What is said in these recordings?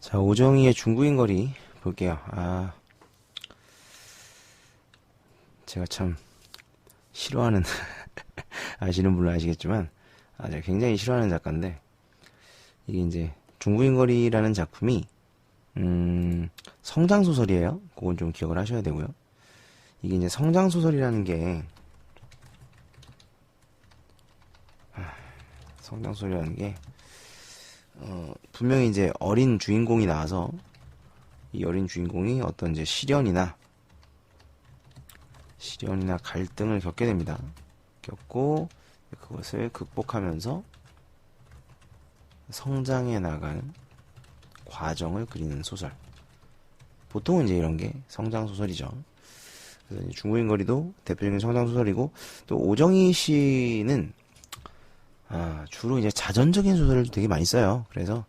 자, 오정희의 중구인 거리 볼게요. 제가 참 싫어하는 아시는 분은 아시겠지만 제가 굉장히 싫어하는 작가인데, 이게 이제 중구인 거리라는 작품이 성장 소설이에요. 그건 좀 기억을 하셔야 되고요. 이게 이제 성장 소설이라는 게 성장 소설이라는 게 분명히 이제 어린 주인공이 나와서 이 어린 주인공이 어떤 이제 시련이나 갈등을 겪게 됩니다. 겪고 그것을 극복하면서 성장해 나가는 과정을 그리는 소설. 보통은 이제 이런 게 성장 소설이죠. 그래서 중구인 거리도 대표적인 성장 소설이고, 또 오정희 씨는 주로 이제 자전적인 소설을 되게 많이 써요. 그래서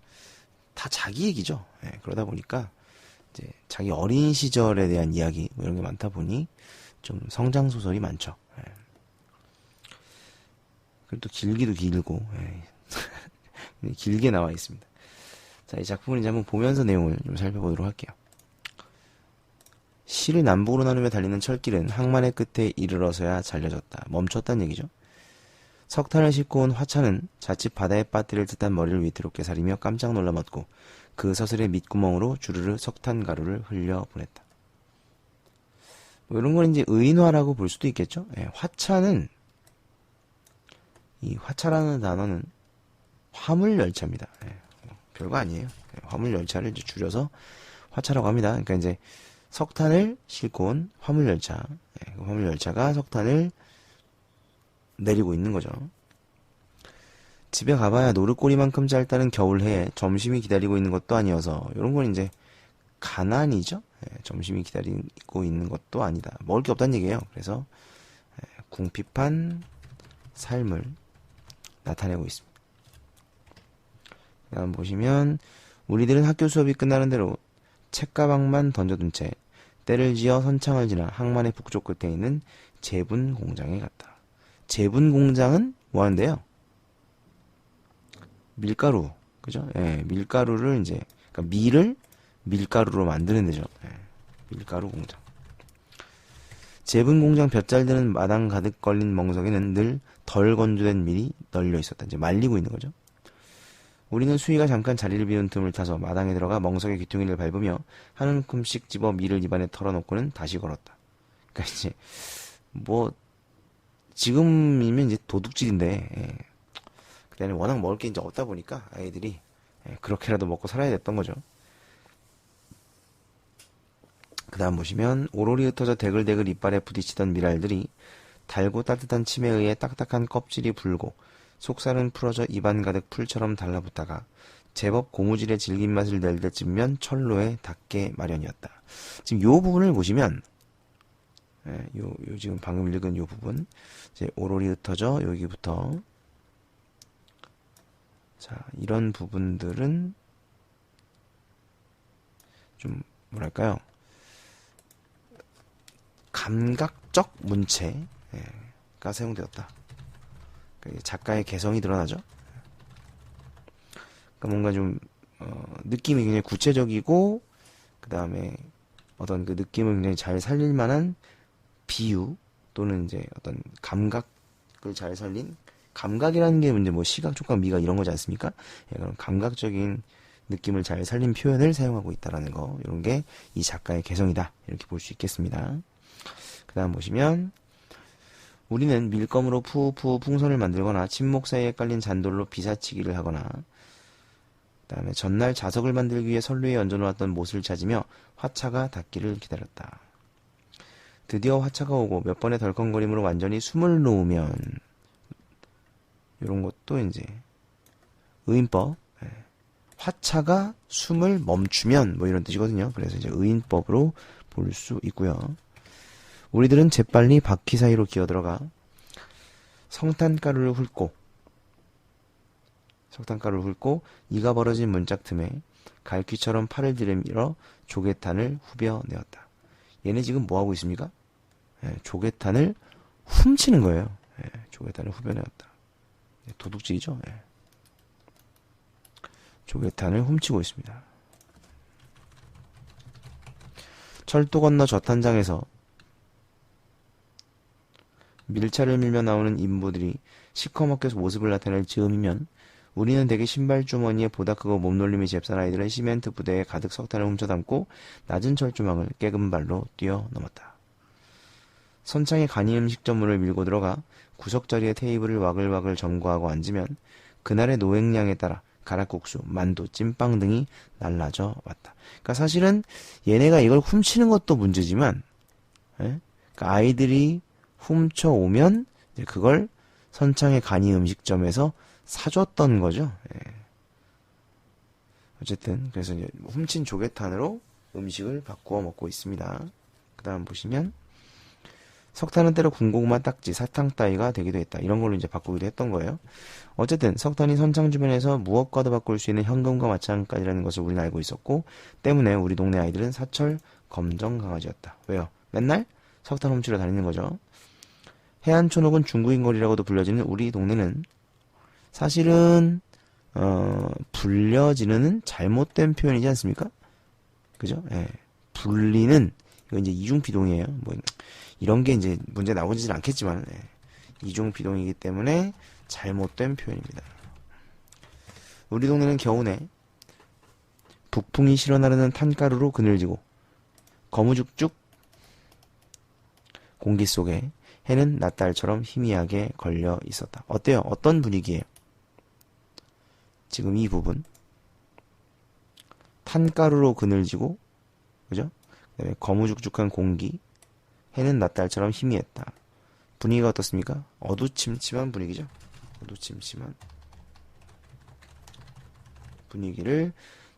다 자기 얘기죠. 그러다 보니까 이제 자기 어린 시절에 대한 이야기 뭐 이런 게 많다 보니 좀 성장 소설이 많죠. 그리고 또 길기도 길고 길게 나와 있습니다. 자, 이 작품을 이제 한번 보면서 내용을 좀 살펴보도록 할게요. 시를 남북으로 나누며 달리는 철길은 항만의 끝에 이르러서야 잘려졌다. 멈췄다는 얘기죠. 석탄을 싣고 온 화차는 자칫 바다에 빠뜨릴 듯한 머리를 위태롭게 사리며 깜짝 놀라먹고 그 서슬의 밑구멍으로 주르르 석탄 가루를 흘려보냈다. 뭐 이런 건 이제 의인화라고 볼 수도 있겠죠. 화차는, 이 화차라는 단어는 화물열차입니다. 별거 아니에요. 화물열차를 이제 줄여서 화차라고 합니다. 그러니까 이제 석탄을 싣고 온 화물열차. 그 화물열차가 석탄을 내리고 있는 거죠. 집에 가봐야 노릇꼬리만큼 짧다는 겨울해에 점심이 기다리고 있는 것도 아니어서, 이런 건 이제 가난이죠. 점심이 기다리고 있는 것도 아니다. 먹을 게 없다는 얘기예요. 그래서 궁핍한 삶을 나타내고 있습니다. 다음 보시면, 우리들은 학교 수업이 끝나는 대로 책가방만 던져둔 채 때를 지어 선창을 지나 항만의 북쪽 끝에 있는 제분 공장에 갔다. 제분 공장은 뭐 하는데요? 밀가루, 그죠? 밀가루를 이제, 그러니까 밀을 밀가루로 만드는 데죠. 밀가루 공장. 제분 공장 볕잘 드는 마당 가득 걸린 멍석에는 늘 덜 건조된 밀이 널려 있었다. 이제 말리고 있는 거죠. 우리는 수희가 잠깐 자리를 비운 틈을 타서 마당에 들어가 멍석의 귀퉁이를 밟으며 한 움큼씩 집어 밀을 입안에 털어놓고는 다시 걸었다. 그러니까 이제 뭐 지금이면 이제 도둑질인데, 그때는 워낙 먹을 게 이제 없다 보니까 아이들이 그렇게라도 먹고 살아야 됐던 거죠. 그 다음 보시면, 오로리 흩어져 대글대글 이빨에 부딪히던 밀알들이 달고 따뜻한 침에 의해 딱딱한 껍질이 불고 속살은 풀어져 입안 가득 풀처럼 달라붙다가 제법 고무줄의 질긴 맛을 낼 때쯤면 철로에 닿게 마련이었다. 지금 요 부분을 보시면, 요 지금 방금 읽은 요 부분, 이제 오로리 흩어져 여기부터, 자, 이런 부분들은 좀 뭐랄까요, 감각적 문체가 사용되었다. 그러니까 작가의 개성이 드러나죠. 그러니까 뭔가 좀 느낌이 굉장히 구체적이고, 그 다음에 어떤 그 느낌을 굉장히 잘 살릴 만한 비유 또는 이제 어떤 감각을 잘 살린, 감각이라는 게 이제 뭐 시각, 촉각, 미각 이런 거지 않습니까? 그런 감각적인 느낌을 잘 살린 표현을 사용하고 있다라는 거, 이런 게 이 작가의 개성이다, 이렇게 볼 수 있겠습니다. 그 다음 보시면, 우리는 밀검으로 푸푸 풍선을 만들거나 침목 사이에 깔린 잔돌로 비사치기를 하거나, 그 다음에 전날 자석을 만들기 위해 선루에 얹어놓았던 못을 찾으며 화차가 닿기를 기다렸다. 드디어 화차가 오고 몇 번의 덜컹거림으로 완전히 숨을 놓으면, 이런 것도 이제 의인법, 화차가 숨을 멈추면 뭐 이런 뜻이거든요. 그래서 이제 의인법으로 볼 수 있고요. 우리들은 재빨리 바퀴 사이로 기어들어가 석탄가루를 훑고 이가 벌어진 문짝 틈에 갈퀴처럼 팔을 들이밀어 조개탄을 후벼내었다. 얘네 지금 뭐 하고 있습니까? 조개탄을 훔치는 거예요. 조개탄을 후벼내었다. 도둑질이죠. 조개탄을 훔치고 있습니다. 철도 건너 저탄장에서 밀차를 밀며 나오는 인부들이 시커멓게 모습을 나타낼 즈음이면 우리는 대개 신발 주머니에 보다 크고 몸놀림이 잽싼 아이들은 시멘트 부대에 가득 석탄을 훔쳐담고 낮은 철조망을 깨금 발로 뛰어넘었다. 선창에 간이 음식점문을 밀고 들어가 구석자리에 테이블을 와글와글 점거하고 앉으면 그날의 노획량에 따라 가락국수, 만두, 찐빵 등이 날라져 왔다. 그러니까 사실은 얘네가 이걸 훔치는 것도 문제지만, 그러니까 아이들이 훔쳐오면 이제 그걸 선창의 간이 음식점에서 사줬던 거죠. 어쨌든 그래서 이제 훔친 조개탄으로 음식을 바꾸어 먹고 있습니다. 그 다음 보시면 석탄은 때로 군고구마 딱지, 사탕 따위가 되기도 했다. 이런 걸로 이제 바꾸기도 했던 거예요. 어쨌든 석탄이 선창 주변에서 무엇과도 바꿀 수 있는 현금과 마찬가지라는 것을 우리는 알고 있었고 때문에 우리 동네 아이들은 사철 검정 강아지였다. 왜요? 맨날 석탄 훔치러 다니는 거죠. 해안촌 혹은 중구인 거리라고도 불려지는 우리 동네는 사실은 불려지는 잘못된 표현이지 않습니까? 그죠? 예. 불리는 이거 이제 이중비동이에요. 뭐 이런 게 이제 문제 나오지는 않겠지만 이중비동이기 때문에 잘못된 표현입니다. 우리 동네는 겨우내 북풍이 실어나르는 탄가루로 그늘지고 거무죽죽 공기 속에 해는 낮달처럼 희미하게 걸려 있었다. 어때요? 어떤 분위기예요? 지금 이 부분 탄가루로 그늘지고 그죠? 그다음에 거무죽죽한 공기 해는 낮달처럼 희미했다. 분위기가 어떻습니까? 어두침침한 분위기죠. 어두침침한 분위기를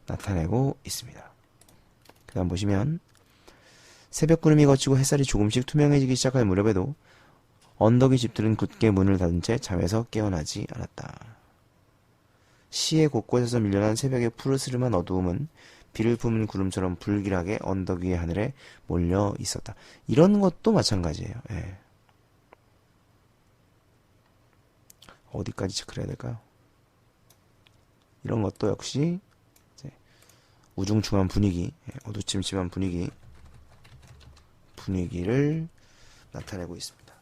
나타내고 있습니다. 그 다음 보시면 새벽 구름이 걷히고 햇살이 조금씩 투명해지기 시작할 무렵에도 언덕의 집들은 굳게 문을 닫은 채 잠에서 깨어나지 않았다. 시의 곳곳에서 밀려난 새벽의 푸르스름한 어두움은 비를 품은 구름처럼 불길하게 언덕 위의 하늘에 몰려 있었다. 이런 것도 마찬가지예요. 예. 어디까지 체크를 해야 될까요? 이런 것도 역시 우중충한 분위기, 어두침침한 분위기를 나타내고 있습니다.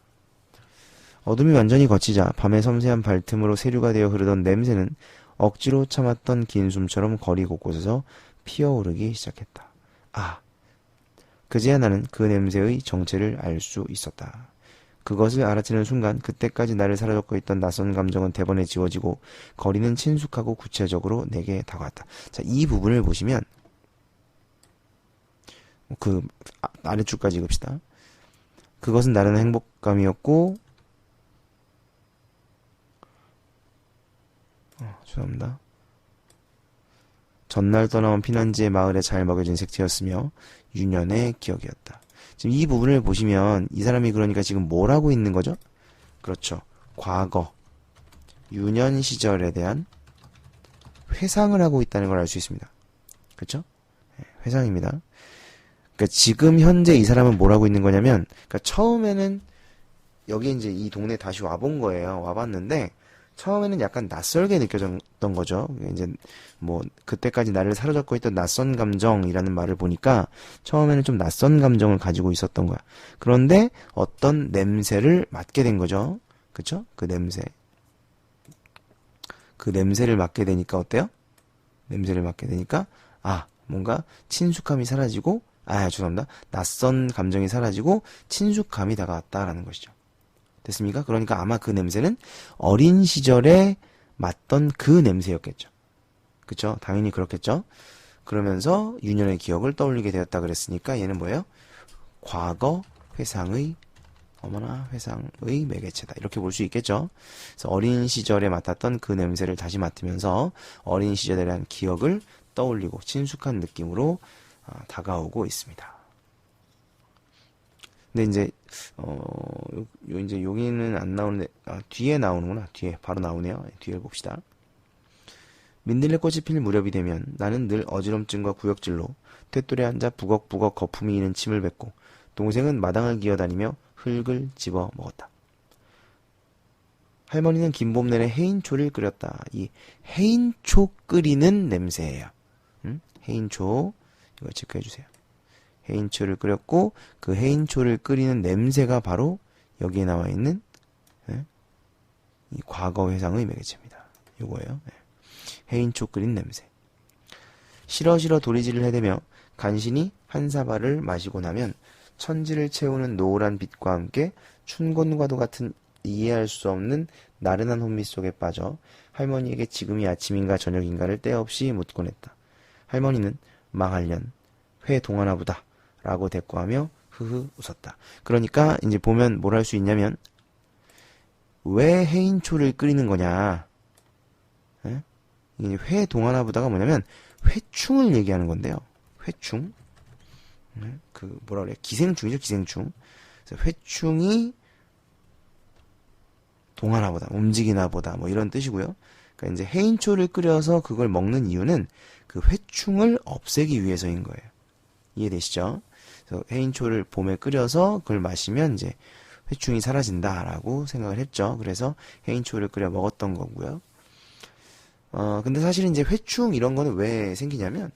어둠이 완전히 걷히자 밤의 섬세한 발틈으로 세류가 되어 흐르던 냄새는 억지로 참았던 긴 숨처럼 거리 곳곳에서 피어오르기 시작했다. 아, 그제야 나는 그 냄새의 정체를 알 수 있었다. 그것을 알아채는 순간 그때까지 나를 사로잡고 있던 낯선 감정은 대번에 지워지고 거리는 친숙하고 구체적으로 내게 다가왔다. 자, 이 부분을 보시면 그 아래줄까지 읽읍시다. 그것은 나른 행복감이었고 죄송합니다. 전날 떠나온 피난지의 마을에 잘 먹여진 색채였으며 유년의 기억이었다. 지금 이 부분을 보시면 이 사람이 그러니까 지금 뭘 하고 있는 거죠? 그렇죠. 과거, 유년 시절에 대한 회상을 하고 있다는 걸 알 수 있습니다. 그렇죠? 회상입니다. 그러니까 지금 현재 이 사람은 뭘 하고 있는 거냐면, 그러니까 처음에는 여기 이제 이 동네에 다시 와본 거예요. 와봤는데 처음에는 약간 낯설게 느껴졌던 거죠. 이제 뭐 그때까지 나를 사로잡고 있던 낯선 감정이라는 말을 보니까 처음에는 좀 낯선 감정을 가지고 있었던 거야. 그런데 어떤 냄새를 맡게 된 거죠. 그쵸? 그 냄새를 맡게 되니까 어때요? 냄새를 맡게 되니까 뭔가 친숙함이 사라지고 죄송합니다. 낯선 감정이 사라지고 친숙함이 다가왔다라는 것이죠. 됐습니까? 그러니까 아마 그 냄새는 어린 시절에 맡던 그 냄새였겠죠. 그쵸? 당연히 그렇겠죠? 그러면서 유년의 기억을 떠올리게 되었다 그랬으니까 얘는 뭐예요? 과거 회상의 매개체다. 이렇게 볼 수 있겠죠? 그래서 어린 시절에 맡았던 그 냄새를 다시 맡으면서 어린 시절에 대한 기억을 떠올리고 친숙한 느낌으로 다가오고 있습니다. 근데 이제 이제 여기는 안 나오는데 뒤에 나오는구나. 뒤에 바로 나오네요. 뒤에 봅시다. 민들레 꽃이 필 무렵이 되면 나는 늘 어지럼증과 구역질로 탯돌에 앉아 부걱부걱 거품이 이는 침을 뱉고 동생은 마당을 기어다니며 흙을 집어 먹었다. 할머니는 긴봄 내내 해인초를 끓였다. 이 해인초 끓이는 냄새예요. 해인초 이거 체크해 주세요. 해인초를 끓였고 그 해인초를 끓이는 냄새가 바로 여기에 나와 있는 이 과거 회상의 매개체입니다. 요거예요. 해인초 끓인 냄새. 시러시러 도리지를 해대며 간신히 한 사발을 마시고 나면 천지를 채우는 노란 빛과 함께 춘곤과도 같은 이해할 수 없는 나른한 혼미 속에 빠져 할머니에게 지금이 아침인가 저녁인가를 때없이 묻곤 했다. 할머니는 망할년 회 동하나 보다 라고 대꾸하며 흐흐 웃었다. 그러니까 이제 보면 뭘 할 수 있냐면 왜 해인초를 끓이는 거냐. 예? 이게 회 동하나 보다가 뭐냐면 회충을 얘기하는 건데요. 회충. 그 뭐라 그래? 기생충이죠, 기생충. 그래서 회충이 동하나 보다, 움직이나 보다 뭐 이런 뜻이고요. 그러니까 이제 해인초를 끓여서 그걸 먹는 이유는 그 회충을 없애기 위해서인 거예요. 이해되시죠? 그래서 해인초를 봄에 끓여서 그걸 마시면 이제 회충이 사라진다라고 생각을 했죠. 그래서 해인초를 끓여 먹었던 거고요. 근데 사실은 이제 회충 이런 거는 왜 생기냐면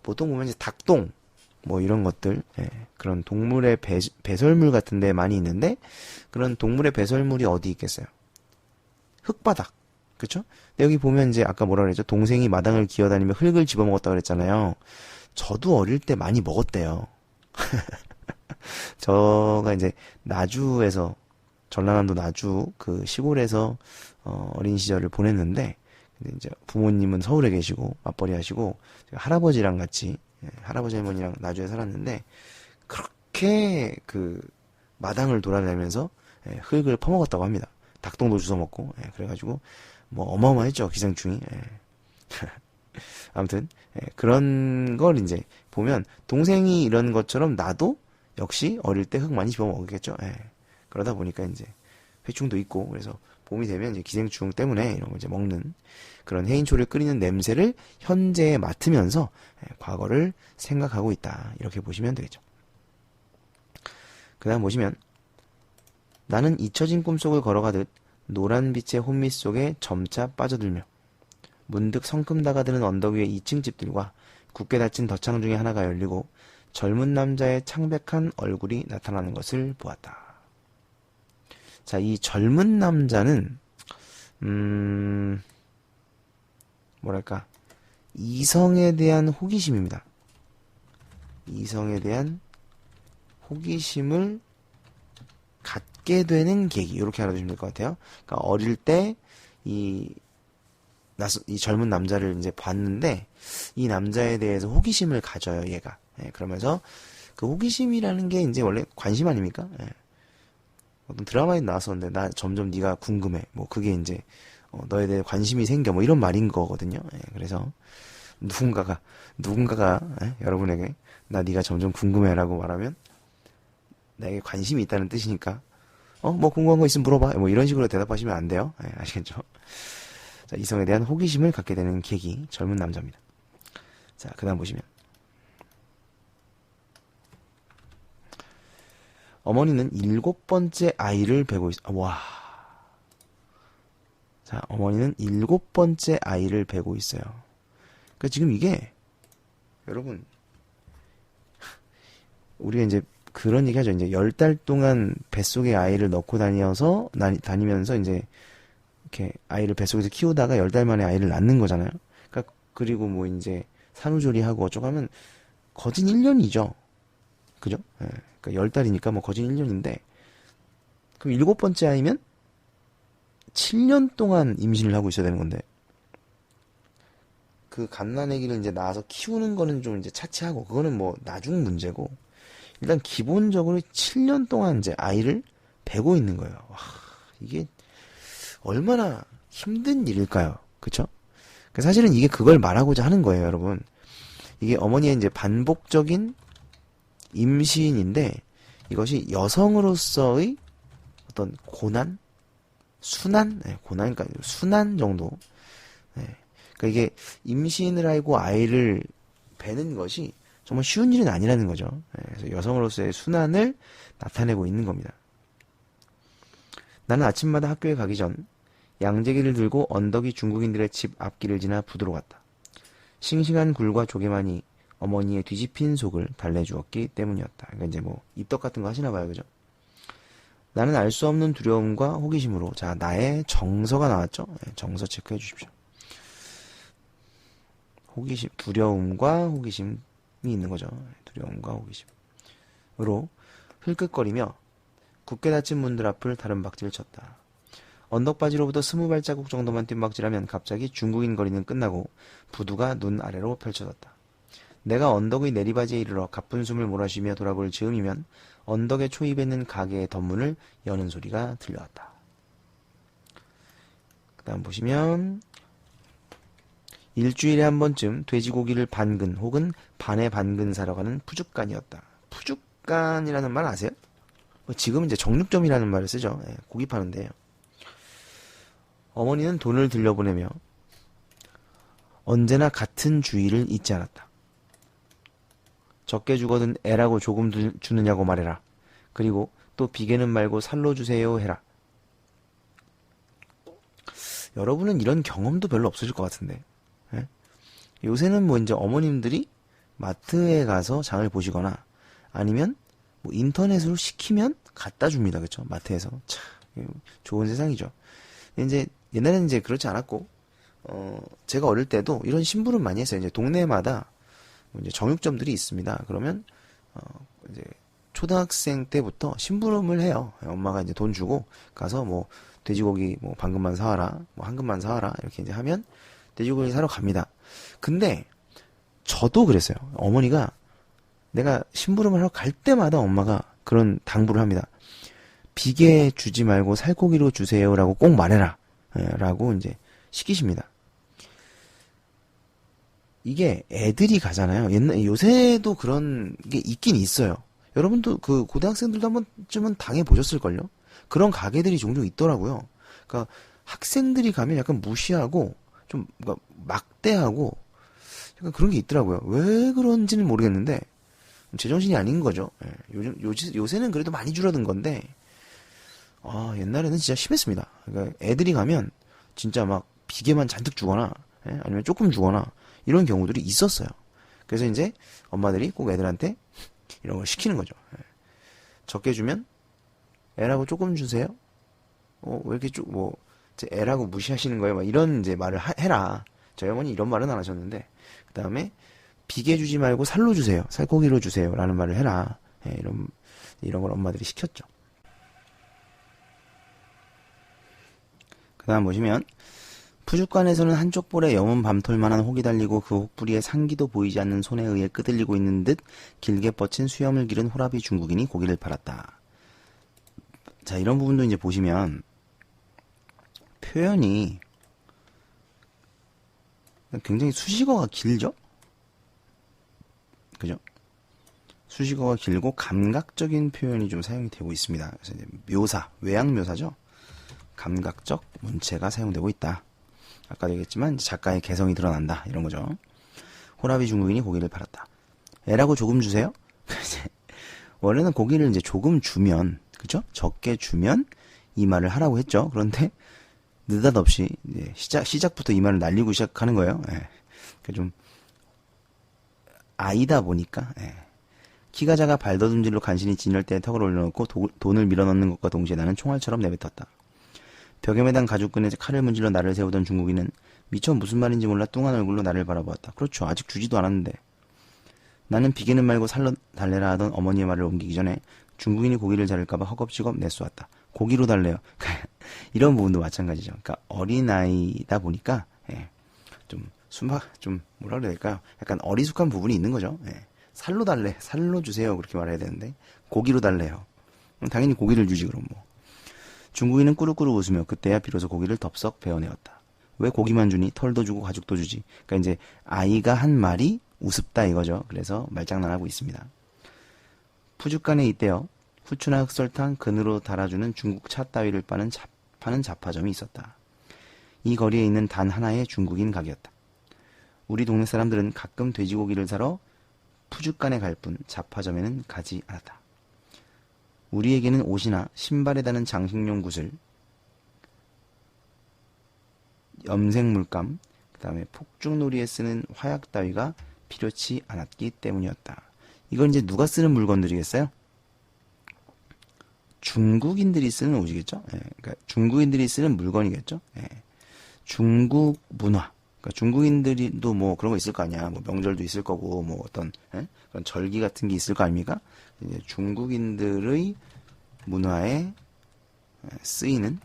보통 보면 이제 닭똥 뭐 이런 것들, 그런 동물의 배설물 같은 데 많이 있는데 그런 동물의 배설물이 어디 있겠어요? 흙바닥. 그쵸? 근데 여기 보면 이제 아까 뭐라 그랬죠? 동생이 마당을 기어다니며 흙을 집어먹었다고 그랬잖아요. 저도 어릴 때 많이 먹었대요. 저가 이제 나주에서, 전라남도 나주 그 시골에서 어린 시절을 보냈는데, 근데 이제 부모님은 서울에 계시고 맞벌이 하시고 제가 할아버지랑 같이, 할아버지 할머니랑 나주에 살았는데 그렇게 그 마당을 돌아다니면서 흙을 퍼먹었다고 합니다. 닭똥도 주워 먹고. 그래가지고 뭐 어마어마했죠, 기생충이. 아무튼 그런 걸 이제 보면 동생이 이런 것처럼 나도 역시 어릴 때 흙 많이 집어 먹었겠죠. 그러다 보니까 이제 회충도 있고, 그래서 봄이 되면 이제 기생충 때문에 이런 거 이제 먹는 그런 해인초를 끓이는 냄새를 현재에 맡으면서 과거를 생각하고 있다. 이렇게 보시면 되겠죠. 그 다음 보시면 나는 잊혀진 꿈속을 걸어가듯 노란빛의 혼미 속에 점차 빠져들며 문득 성큼 다가드는 언덕 위의 2층 집들과 굳게 닫힌 덧창 중에 하나가 열리고 젊은 남자의 창백한 얼굴이 나타나는 것을 보았다. 자, 이 젊은 남자는 뭐랄까, 이성에 대한 호기심입니다. 이성에 대한 호기심을 갖게 되는 계기, 이렇게 알아두시면 될 것 같아요. 그러니까 어릴 때 이 젊은 남자를 이제 봤는데 이 남자에 대해서 호기심을 가져요, 얘가. 그러면서 그 호기심이라는 게 이제 원래 관심 아닙니까? 어떤 드라마에 나왔었는데 나 점점 네가 궁금해. 뭐 그게 이제 너에 대해 관심이 생겨. 뭐 이런 말인 거거든요. 그래서 누군가가 여러분에게 나 네가 점점 궁금해라고 말하면 나에게 관심이 있다는 뜻이니까 뭐 궁금한 거 있으면 물어봐. 뭐 이런 식으로 대답하시면 안 돼요. 아시겠죠? 자, 이성에 대한 호기심을 갖게 되는 계기, 젊은 남자입니다. 자, 그 다음 보시면 어머니는 7번째 아이를 베고 와. 자, 어머니는 7번째 아이를 베고 있어요. 그러니까 지금 이게 여러분, 우리가 이제 그런 얘기 하죠. 이제 10달 동안 뱃속에 아이를 넣고 다니면서 이제 이렇게 아이를 뱃속에서 키우다가 10달 만에 아이를 낳는 거잖아요. 그러니까 그리고 뭐 이제 산후조리하고 어쩌고 하면 거진 1년이죠. 그죠? 그러니까 10달이니까 뭐 거진 1년인데, 그럼 7번째 아이면 7년 동안 임신을 하고 있어야 되는 건데, 그 갓난아기를 이제 낳아서 키우는 거는 좀 이제 차치하고, 그거는 뭐 나중 문제고, 일단 기본적으로 7년 동안 이제 아이를 베고 있는 거예요. 와, 이게 얼마나 힘든 일일까요? 그쵸? 사실은 이게 그걸 말하고자 하는 거예요, 여러분. 이게 어머니의 이제 반복적인 임신인데, 이것이 여성으로서의 어떤 고난? 순환? 고난이니까 순환 정도. 그러니까 이게 임신을 하고 아이를 베는 것이 정말 쉬운 일은 아니라는 거죠. 그래서 여성으로서의 순환을 나타내고 있는 겁니다. 나는 아침마다 학교에 가기 전 양재기를 들고 언덕이 중국인들의 집 앞길을 지나 부두로 갔다. 싱싱한 굴과 조개만이 어머니의 뒤집힌 속을 달래주었기 때문이었다. 그러니까 이제 뭐 입덕 같은 거 하시나 봐요, 그죠? 나는 알 수 없는 두려움과 호기심으로, 자, 나의 정서가 나왔죠? 네, 정서 체크해 주십시오. 호기심, 두려움과 호기심이 있는 거죠. 두려움과 호기심으로 흘끗거리며 굳게 닫힌 문들 앞을 다른 박질을 쳤다. 언덕바지로부터 20발자국 정도만 뛴 박질하면 갑자기 중국인 거리는 끝나고 부두가 눈 아래로 펼쳐졌다. 내가 언덕의 내리바지에 이르러 가쁜 숨을 몰아쉬며 돌아볼 즈음이면 언덕의 초입에 있는 가게의 덧문을 여는 소리가 들려왔다. 그 다음 보시면 일주일에 한 번쯤 돼지고기를 반근 혹은 반의 반근 사러 가는 푸죽간이었다. 푸죽간이라는 말 아세요? 지금 이제 정육점이라는 말을 쓰죠. 예, 고기 파는데요. 어머니는 돈을 들려보내며 언제나 같은 주의를 잊지 않았다. 적게 주거든 애라고 조금 주느냐고 말해라. 그리고 또 비계는 말고 살로 주세요 해라. 여러분은 이런 경험도 별로 없으실 것 같은데. 예? 요새는 뭐 이제 어머님들이 마트에 가서 장을 보시거나 아니면 뭐 인터넷으로 시키면 갖다 줍니다. 그렇죠? 마트에서. 참 좋은 세상이죠. 이제 옛날에는 이제 그렇지 않았고 제가 어릴 때도 이런 심부름 많이 했어요. 이제 동네마다 이제 정육점들이 있습니다. 그러면 이제 초등학생 때부터 심부름을 해요. 엄마가 이제 돈 주고 가서 뭐 돼지고기 뭐 반근만 사와라, 뭐 한 근만 사와라 이렇게 이제 하면 돼지고기 사러 갑니다. 근데 저도 그랬어요. 어머니가 내가 심부름을 하러 갈 때마다 엄마가 그런 당부를 합니다. 비계 주지 말고 살코기로 주세요라고 꼭 말해라. 라고 이제 시키십니다. 이게 애들이 가잖아요. 요새도 그런 게 있긴 있어요. 여러분도 그 고등학생들도 한 번쯤은 당해보셨을걸요? 그런 가게들이 종종 있더라고요. 그러니까 학생들이 가면 약간 무시하고 좀 그러니까 막대하고 약간 그런 게 있더라고요. 왜 그런지는 모르겠는데 제정신이 아닌 거죠. 예, 요새는 그래도 많이 줄어든 건데 옛날에는 진짜 심했습니다. 그러니까 애들이 가면 진짜 막 비계만 잔뜩 주거나 아니면 조금 주거나 이런 경우들이 있었어요. 그래서 이제 엄마들이 꼭 애들한테 이런 걸 시키는 거죠. 적게 주면 애라고 조금 주세요. 왜 이렇게 뭐 애라고 무시하시는 거예요? 막 이런 이제 말을 해라. 저희 어머니 이런 말은 안 하셨는데 그 다음에 비계 주지 말고 살로 주세요. 살코기로 주세요라는 말을 해라. 이런 걸 엄마들이 시켰죠. 그 다음 보시면 푸죽간에서는 한쪽 볼에 검은 밤톨만한 혹이 달리고 그 혹부리에 상기도 보이지 않는 손에 의해 끄들리고 있는 듯 길게 뻗친 수염을 기른 호라비 중국인이 고기를 팔았다. 자, 이런 부분도 이제 보시면 표현이 굉장히 수식어가 길죠? 그죠? 수식어가 길고 감각적인 표현이 좀 사용이 되고 있습니다. 그래서 이제 묘사, 외양 묘사죠? 감각적 문체가 사용되고 있다. 아까도 얘기했지만 작가의 개성이 드러난다. 이런 거죠. 호라비 중국인이 고기를 팔았다. 애라고 조금 주세요? 원래는 고기를 이제 조금 주면, 그죠? 적게 주면 이 말을 하라고 했죠. 그런데 느닷없이 이제 시작부터 이 말을 날리고 시작하는 거예요. 예. 좀 아이다 보니까 키가 작아 발더듬질로 간신히 진열대에 턱을 올려놓고 돈을 밀어넣는 것과 동시에 나는 총알처럼 내뱉었다. 벽에 매단 가죽끈에 칼을 문질러 나를 세우던 중국인은 미처 무슨 말인지 몰라 뚱한 얼굴로 나를 바라보았다. 그렇죠. 아직 주지도 않았는데. 나는 비계는 말고 살로 달래라 하던 어머니의 말을 옮기기 전에 중국인이 고기를 자를까봐 허겁지겁 내쏘았다. 고기로 달래요. 이런 부분도 마찬가지죠. 그러니까 어린아이다 보니까 좀 뭐라 그래야 될까요? 약간 어리숙한 부분이 있는 거죠. 살로 달래, 살로 주세요. 그렇게 말해야 되는데 고기로 달래요. 당연히 고기를 주지 그럼 뭐. 중국인은 꾸룩꾸룩 웃으며 그때야 비로소 고기를 덥석 베어내었다. 왜 고기만 주니? 털도 주고 가죽도 주지. 그러니까 이제 아이가 한 말이 우습다 이거죠. 그래서 말장난하고 있습니다. 푸죽간에 이때여 후추나 흑설탕 근으로 달아주는 중국 차 따위를 파는 잡화점이 있었다. 이 거리에 있는 단 하나의 중국인 가게였다. 우리 동네 사람들은 가끔 돼지고기를 사러 푸죽간에 갈 뿐 잡화점에는 가지 않았다. 우리에게는 옷이나 신발에 다는 장식용 구슬, 염색물감, 그 다음에 폭죽놀이에 쓰는 화약 따위가 필요치 않았기 때문이었다. 이건 이제 누가 쓰는 물건들이겠어요? 중국인들이 쓰는 옷이겠죠? 예, 그러니까 중국인들이 쓰는 물건이겠죠? 예, 중국 문화. 그러니까 중국인들도 뭐 그런 거 있을 거 아니야. 뭐 명절도 있을 거고, 뭐 어떤, 예? 그런 절기 같은 게 있을 거 아닙니까? 이제 중국인들의 문화에 쓰이는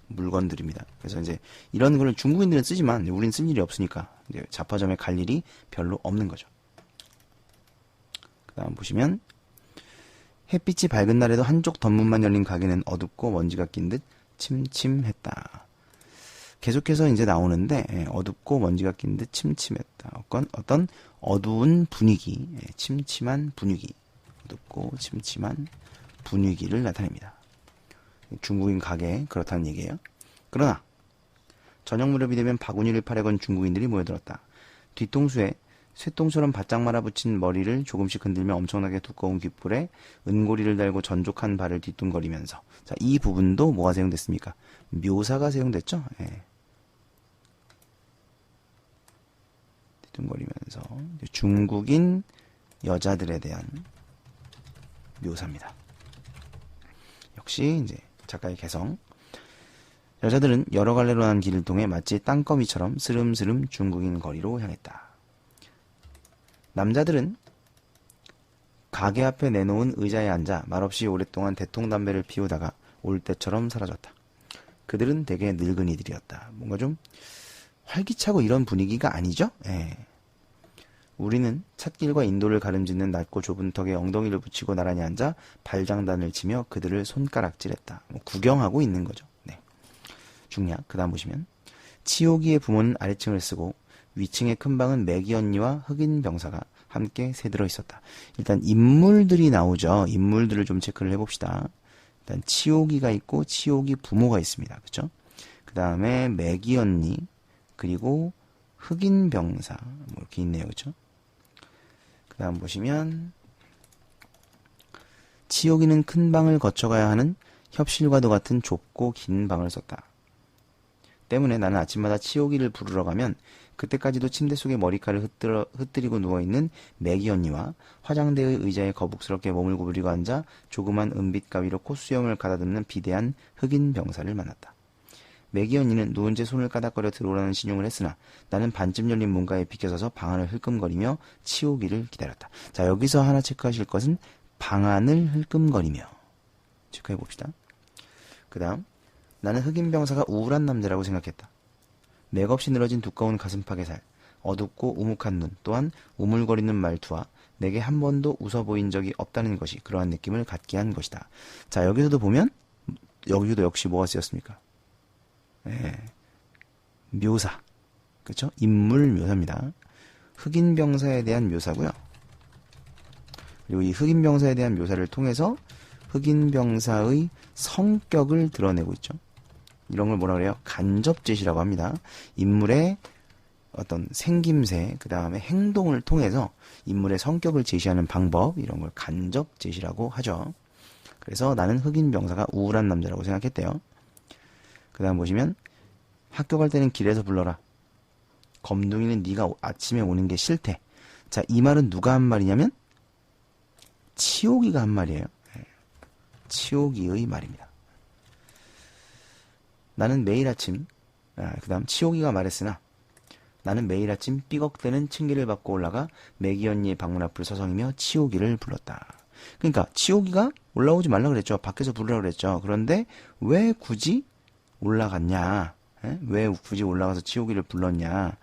물건들입니다. 그래서 이제 이런 거를 중국인들은 쓰지만 우리는 쓸 일이 없으니까 이제 잡화점에 갈 일이 별로 없는 거죠. 그 다음 보시면 햇빛이 밝은 날에도 한쪽 덧문만 열린 가게는 어둡고 먼지가 낀 듯 침침했다. 계속해서 이제 나오는데 어둡고 먼지가 낀 듯 침침했다. 어떤 어두운 분위기, 침침한 분위기, 어둡고 침침한 분위기를 나타냅니다. 중국인 가게 그렇다는 얘기예요. 그러나 저녁 무렵이 되면 바구니를 팔에 건 중국인들이 모여들었다. 뒤통수에 쇠똥처럼 바짝 말아붙인 머리를 조금씩 흔들며 엄청나게 두꺼운 귓불에 은고리를 달고 전족한 발을 뒤뚱거리면서, 자, 이 부분도 뭐가 사용됐습니까? 묘사가 사용됐죠? 예. 뒤뚱거리면서 중국인 여자들에 대한 묘사입니다. 역시 이제 작가의 개성. 여자들은 여러 갈래로 난 길을 통해 마치 땅거미처럼 스름스름 중국인 거리로 향했다. 남자들은 가게 앞에 내놓은 의자에 앉아 말없이 오랫동안 대통담배를 피우다가 올 때처럼 사라졌다. 그들은 대개 늙은이들이었다. 뭔가 좀 활기차고 이런 분위기가 아니죠? 예. 우리는 찻길과 인도를 가름짓는 낮고 좁은 턱에 엉덩이를 붙이고 나란히 앉아 발장단을 치며 그들을 손가락질했다. 뭐 구경하고 있는 거죠. 네. 중략. 그 다음 보시면 치오기의 부모는 아래층을 쓰고 위층의 큰 방은 매기 언니와 흑인 병사가 함께 새들어 있었다. 일단 인물들이 나오죠. 인물들을 좀 체크를 해봅시다. 일단 치오기가 있고 치오기 부모가 있습니다. 그렇죠? 그 다음에 매기 언니 그리고 흑인 병사 뭐 이렇게 있네요. 그렇죠? 그 다음 보시면 치오기는 큰 방을 거쳐가야 하는 협실과도 같은 좁고 긴 방을 썼다. 때문에 나는 아침마다 치오기를 부르러 가면 그때까지도 침대 속에 머리카락을 흩뜨리고 누워있는 매기 언니와 화장대의 의자에 거북스럽게 몸을 구부리고 앉아 조그만 은빛 가위로 콧수염을 가다듬는 비대한 흑인 병사를 만났다. 매기 언니는 누운 채 손을 까닥거려 들어오라는 신용을 했으나 나는 반쯤 열린 문가에 비켜서서 방안을 흘끔거리며 치오기를 기다렸다. 자, 여기서 하나 체크하실 것은 방안을 흘끔거리며 체크해봅시다. 그 다음 나는 흑인 병사가 우울한 남자라고 생각했다. 맥없이 늘어진 두꺼운 가슴팍의 살, 어둡고 우묵한 눈, 또한 우물거리는 말투와 내게 한 번도 웃어 보인 적이 없다는 것이 그러한 느낌을 갖게 한 것이다. 자, 여기서도 보면 여기도 역시 뭐가 쓰였습니까? 네. 묘사. 그렇죠? 인물 묘사입니다. 흑인 병사에 대한 묘사고요. 그리고 이 흑인 병사에 대한 묘사를 통해서 흑인 병사의 성격을 드러내고 있죠. 이런 걸 뭐라 그래요? 간접제시라고 합니다. 인물의 어떤 생김새, 그 다음에 행동을 통해서 인물의 성격을 제시하는 방법, 이런 걸 간접제시라고 하죠. 그래서 나는 흑인 병사가 우울한 남자라고 생각했대요. 그 다음 보시면 학교 갈 때는 길에서 불러라. 검둥이는 네가 아침에 오는 게 싫대. 자, 이 말은 누가 한 말이냐면 치오기가 한 말이에요. 치오기의 말입니다. 나는 매일 아침, 그 다음 치오기가 말했으나 나는 매일 아침 삐걱대는 층계를 받고 올라가 매기 언니의 방문 앞을 서성이며 치오기를 불렀다. 그러니까 치오기가 올라오지 말라 그랬죠. 밖에서 부르라 그랬죠. 그런데 왜 굳이 올라갔냐? 왜 굳이 올라가서 치오기를 불렀냐?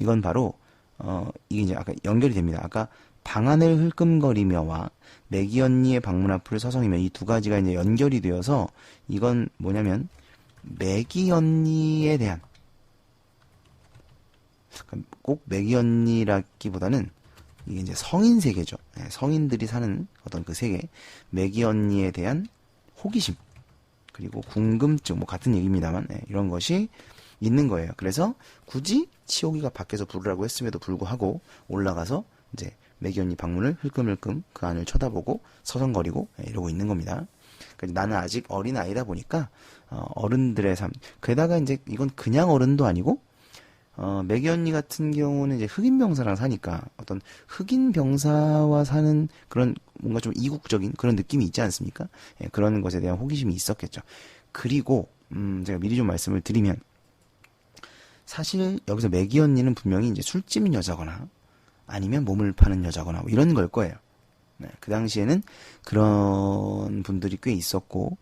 이건 바로 이게 이제 아까 연결이 됩니다. 아까 방안을 흘끔거리며와 매기 언니의 방문 앞을 서성이며 이 두 가지가 이제 연결이 되어서 이건 뭐냐면 매기 언니에 대한, 꼭 매기 언니라기보다는 이게 이제 성인 세계죠. 성인들이 사는 어떤 그 세계, 매기 언니에 대한 호기심 그리고 궁금증, 뭐 같은 얘기입니다만 이런 것이 있는 거예요. 그래서 굳이 치오기가 밖에서 부르라고 했음에도 불구하고 올라가서 이제 매기 언니 방문을 흘끔흘끔 그 안을 쳐다보고 서성거리고 이러고 있는 겁니다. 나는 아직 어린 아이다 보니까 어른들의 삶, 게다가 이제 이건 그냥 어른도 아니고 매기 언니 같은 경우는 이제 흑인 병사랑 사니까 어떤 흑인 병사와 사는 그런 뭔가 좀 이국적인 그런 느낌이 있지 않습니까? 예, 그런 것에 대한 호기심이 있었겠죠. 그리고 제가 미리 좀 말씀을 드리면 사실 여기서 매기 언니는 분명히 이제 술집 여자거나 아니면 몸을 파는 여자거나 뭐 이런 걸 거예요. 네, 그 당시에는 그런 분들이 꽤 있었고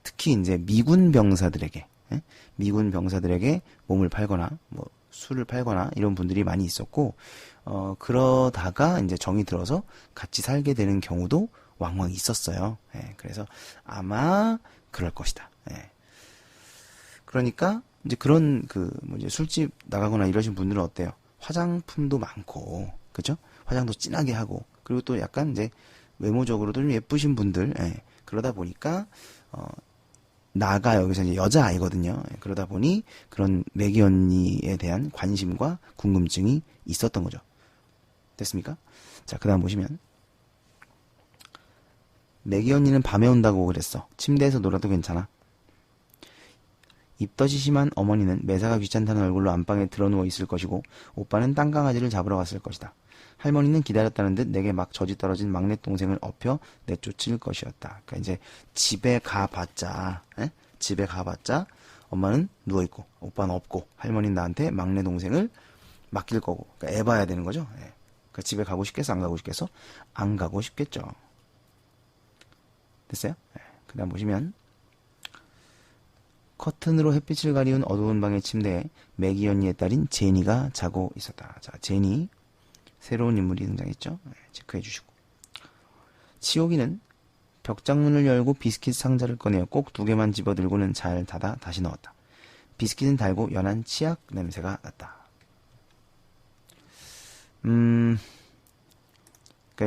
특히 이제 미군 병사들에게 예? 미군 병사들에게 몸을 팔거나 뭐 술을 팔거나 이런 분들이 많이 있었고 그러다가 이제 정이 들어서 같이 살게 되는 경우도 왕왕 있었어요. 예, 그래서 아마 그럴 것이다. 예. 그러니까 이제 그런 뭐 이제 술집 나가거나 이러신 분들은 어때요? 화장품도 많고, 그죠? 화장도 진하게 하고, 그리고 또 약간 이제 외모적으로도 좀 예쁘신 분들, 예. 그러다 보니까 나가 여기서 이제 여자아이거든요. 예. 그러다 보니 그런 매기 언니에 대한 관심과 궁금증이 있었던 거죠. 됐습니까? 자, 그 다음 보시면 매기 언니는 밤에 온다고 그랬어. 침대에서 놀아도 괜찮아. 입덧이 심한 어머니는 매사가 귀찮다는 얼굴로 안방에 드러누워 있을 것이고 오빠는 땅강아지를 잡으러 갔을 것이다. 할머니는 기다렸다는 듯 내게 막 젖이 떨어진 막내 동생을 업혀 내쫓을 것이었다. 그러니까 이제 집에 가봤자 집에 가봤자 엄마는 누워있고 오빠는 없고 할머니는 나한테 막내 동생을 맡길 거고 그러니까 애봐야 되는 거죠. 예. 그러니까 집에 가고 싶겠어? 안 가고 싶겠어? 안 가고 싶겠죠. 됐어요? 예. 그 다음 보시면 커튼으로 햇빛을 가리운 어두운 방의 침대에 매기 언니의 딸인 제니가 자고 있었다. 자, 제니 새로운 인물이 등장했죠. 네, 체크해 주시고 치오기는 벽장문을 열고 비스킷 상자를 꺼내어 꼭 2개만 집어들고는 잘 닫아 다시 넣었다. 비스킷은 달고 연한 치약 냄새가 났다. 그러니까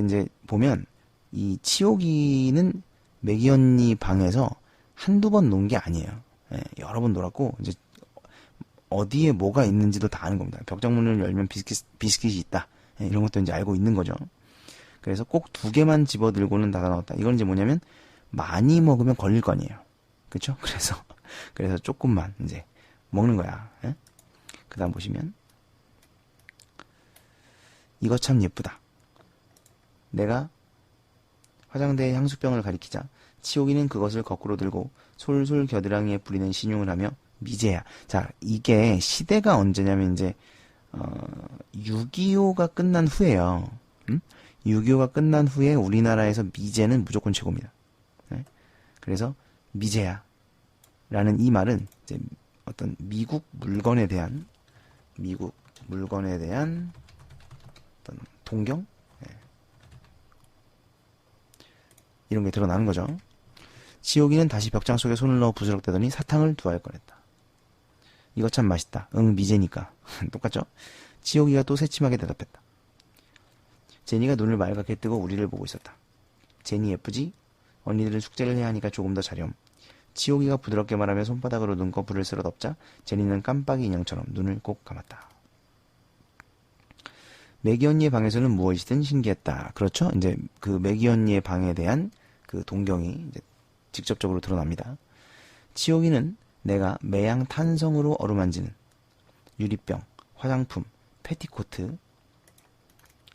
이제 보면 이 치오기는 매기 언니 방에서 한두 번 논 게 아니에요. 예, 여러 번 놀았고 이제 어디에 뭐가 있는지도 다 아는 겁니다. 벽장문을 열면 비스킷이 있다. 예, 이런 것도 이제 알고 있는 거죠. 그래서 꼭 2개만 집어들고는 닫아 넣었다. 이건 이제 뭐냐면 많이 먹으면 걸릴 거 아니에요. 그렇죠? 그래서 조금만 이제 먹는 거야. 예? 그다음 보시면 이거 참 예쁘다. 내가 화장대에 향수병을 가리키자 치오기는 그것을 거꾸로 들고 솔솔 겨드랑이에 뿌리는 신용을 하며 미제야. 자, 이게 시대가 언제냐면 이제 6.25가 끝난 후에요. 6.25가 끝난 후에 우리나라에서 미제는 무조건 최고입니다. 네? 그래서 미제야 라는 이 말은 이제 어떤 미국 물건에 대한 어떤 동경? 네. 이런 게 드러나는 거죠. 치오기는 다시 벽장 속에 손을 넣어 부스럭대더니 사탕을 2알 꺼냈다. 이거 참 맛있다. 응, 미제니까. 똑같죠? 치오기가 또 새침하게 대답했다. 제니가 눈을 말갛게 뜨고 우리를 보고 있었다. 제니 예쁘지? 언니들은 숙제를 해야 하니까 조금 더 자렴. 치오기가 부드럽게 말하며 손바닥으로 눈꺼풀을 쓸어 덮자 제니는 깜빡이 인형처럼 눈을 꼭 감았다. 매기 언니의 방에서는 무엇이든 신기했다. 그렇죠? 이제 그 매기 언니의 방에 대한 그 동경이 이제 직접적으로 드러납니다. 치오기는 내가 매양 탄성으로 어루만지는 유리병, 화장품, 패티코트,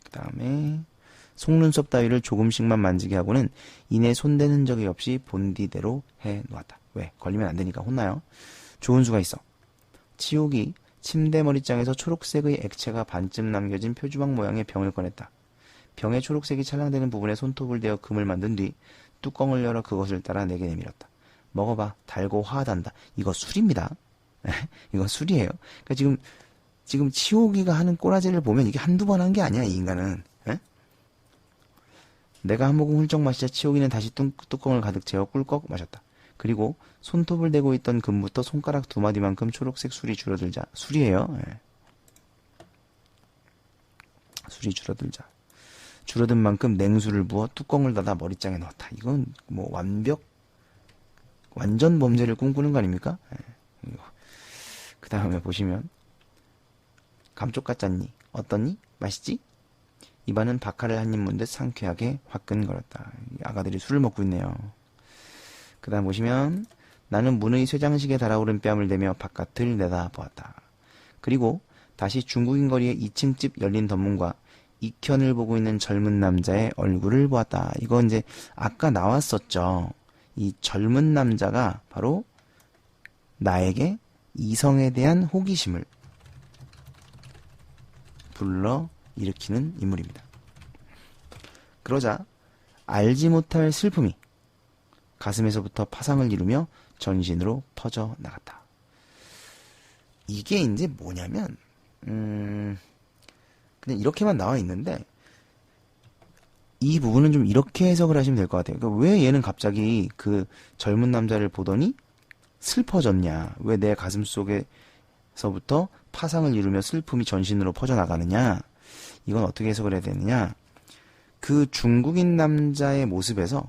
그 다음에 속눈썹 따위를 조금씩만 만지게 하고는 이내 손댄 흔적이 없이 본디대로 해놓았다. 왜? 걸리면 안 되니까 혼나요. 좋은 수가 있어. 치오기 침대 머리장에서 초록색의 액체가 반쯤 남겨진 표주방 모양의 병을 꺼냈다. 병에 초록색이 찰랑대는 부분에 손톱을 대어 금을 만든 뒤 뚜껑을 열어 그것을 따라 내게 내밀었다. 먹어봐. 달고 화하단다. 이거 술입니다. 이거 술이에요. 그러니까 지금 치오기가 하는 꼬라지를 보면 이게 한두 번 한 게 아니야, 이 인간은. 에? 내가 한 모금 훌쩍 마시자 치오기는 다시 뚜껑을 가득 채워 꿀꺽 마셨다. 그리고 손톱을 대고 있던 금부터 손가락 2마디만큼 초록색 술이 줄어들자. 술이에요. 예. 술이 줄어들자. 줄어든 만큼 냉수를 부어 뚜껑을 닫아 머리장에 넣었다. 이건 뭐 완전 범죄를 꿈꾸는 거 아닙니까? 예. 그 다음에 보시면 감쪽 같잖니? 어떻니? 맛있지? 입안은 박하를 한 입 문 듯 상쾌하게 화끈거렸다. 아가들이 술을 먹고 있네요. 그 다음 보시면 나는 문의 쇠장식에 달아오른 뺨을 대며 바깥을 내다보았다. 그리고 다시 중국인 거리의 2층 집 열린 덧문과 익현을 보고 있는 젊은 남자의 얼굴을 보았다. 이거 이제 아까 나왔었죠. 이 젊은 남자가 바로 나에게 이성에 대한 호기심을 불러 일으키는 인물입니다. 그러자 알지 못할 슬픔이 가슴에서부터 파상을 이루며 전신으로 퍼져 나갔다. 이게 이제 뭐냐면 그냥 이렇게만 나와 있는데 이 부분은 좀 이렇게 해석을 하시면 될 것 같아요. 그러니까 왜 얘는 갑자기 그 젊은 남자를 보더니 슬퍼졌냐? 왜 내 가슴 속에서부터 파상을 이루며 슬픔이 전신으로 퍼져나가느냐? 이건 어떻게 해석을 해야 되느냐? 그 중국인 남자의 모습에서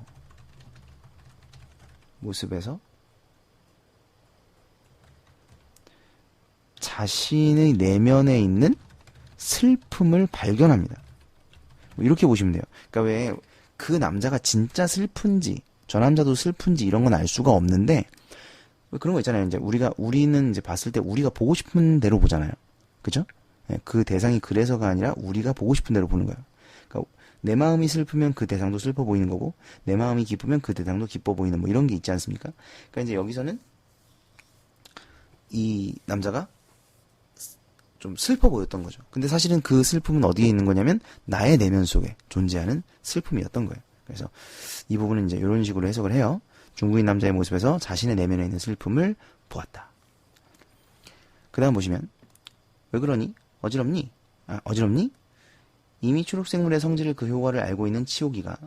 자신의 내면에 있는 슬픔을 발견합니다. 뭐 이렇게 보시면 돼요. 그러니까 왜 그 남자가 진짜 슬픈지 저 남자도 슬픈지 이런 건 알 수가 없는데 그런 거 있잖아요. 이제 우리는 이제 봤을 때 우리가 보고 싶은 대로 보잖아요. 그죠? 그 대상이 그래서가 아니라 우리가 보고 싶은 대로 보는 거예요. 그러니까 내 마음이 슬프면 그 대상도 슬퍼 보이는 거고 내 마음이 기쁘면 그 대상도 기뻐 보이는 뭐 이런 게 있지 않습니까? 그러니까 이제 여기서는 이 남자가 좀 슬퍼 보였던 거죠. 근데 사실은 그 슬픔은 어디에 있는 거냐면 나의 내면 속에 존재하는 슬픔이었던 거예요. 그래서 이 부분은 이제 이런 식으로 해석을 해요. 중국인 남자의 모습에서 자신의 내면에 있는 슬픔을 보았다. 그 다음 보시면 왜 그러니? 어지럽니? 어지럽니? 이미 초록생물의 성질을 그 효과를 알고 있는 치오기가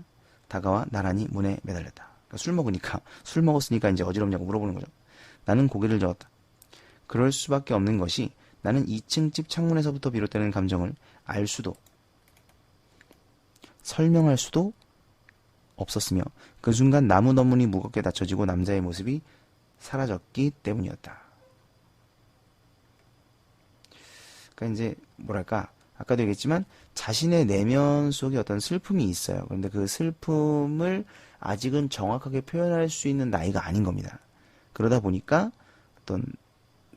다가와 나란히 문에 매달렸다. 그러니까 술 먹었으니까 이제 어지럽냐고 물어보는 거죠. 나는 고개를 저었다. 그럴 수밖에 없는 것이 나는 2층 집 창문에서부터 비롯되는 감정을 알 수도 설명할 수도 없었으며 그 순간 나무 덧문이 무겁게 닫혀지고 남자의 모습이 사라졌기 때문이었다. 그러니까 이제 뭐랄까 아까도 얘기했지만 자신의 내면 속에 어떤 슬픔이 있어요. 그런데 그 슬픔을 아직은 정확하게 표현할 수 있는 나이가 아닌 겁니다. 그러다 보니까 어떤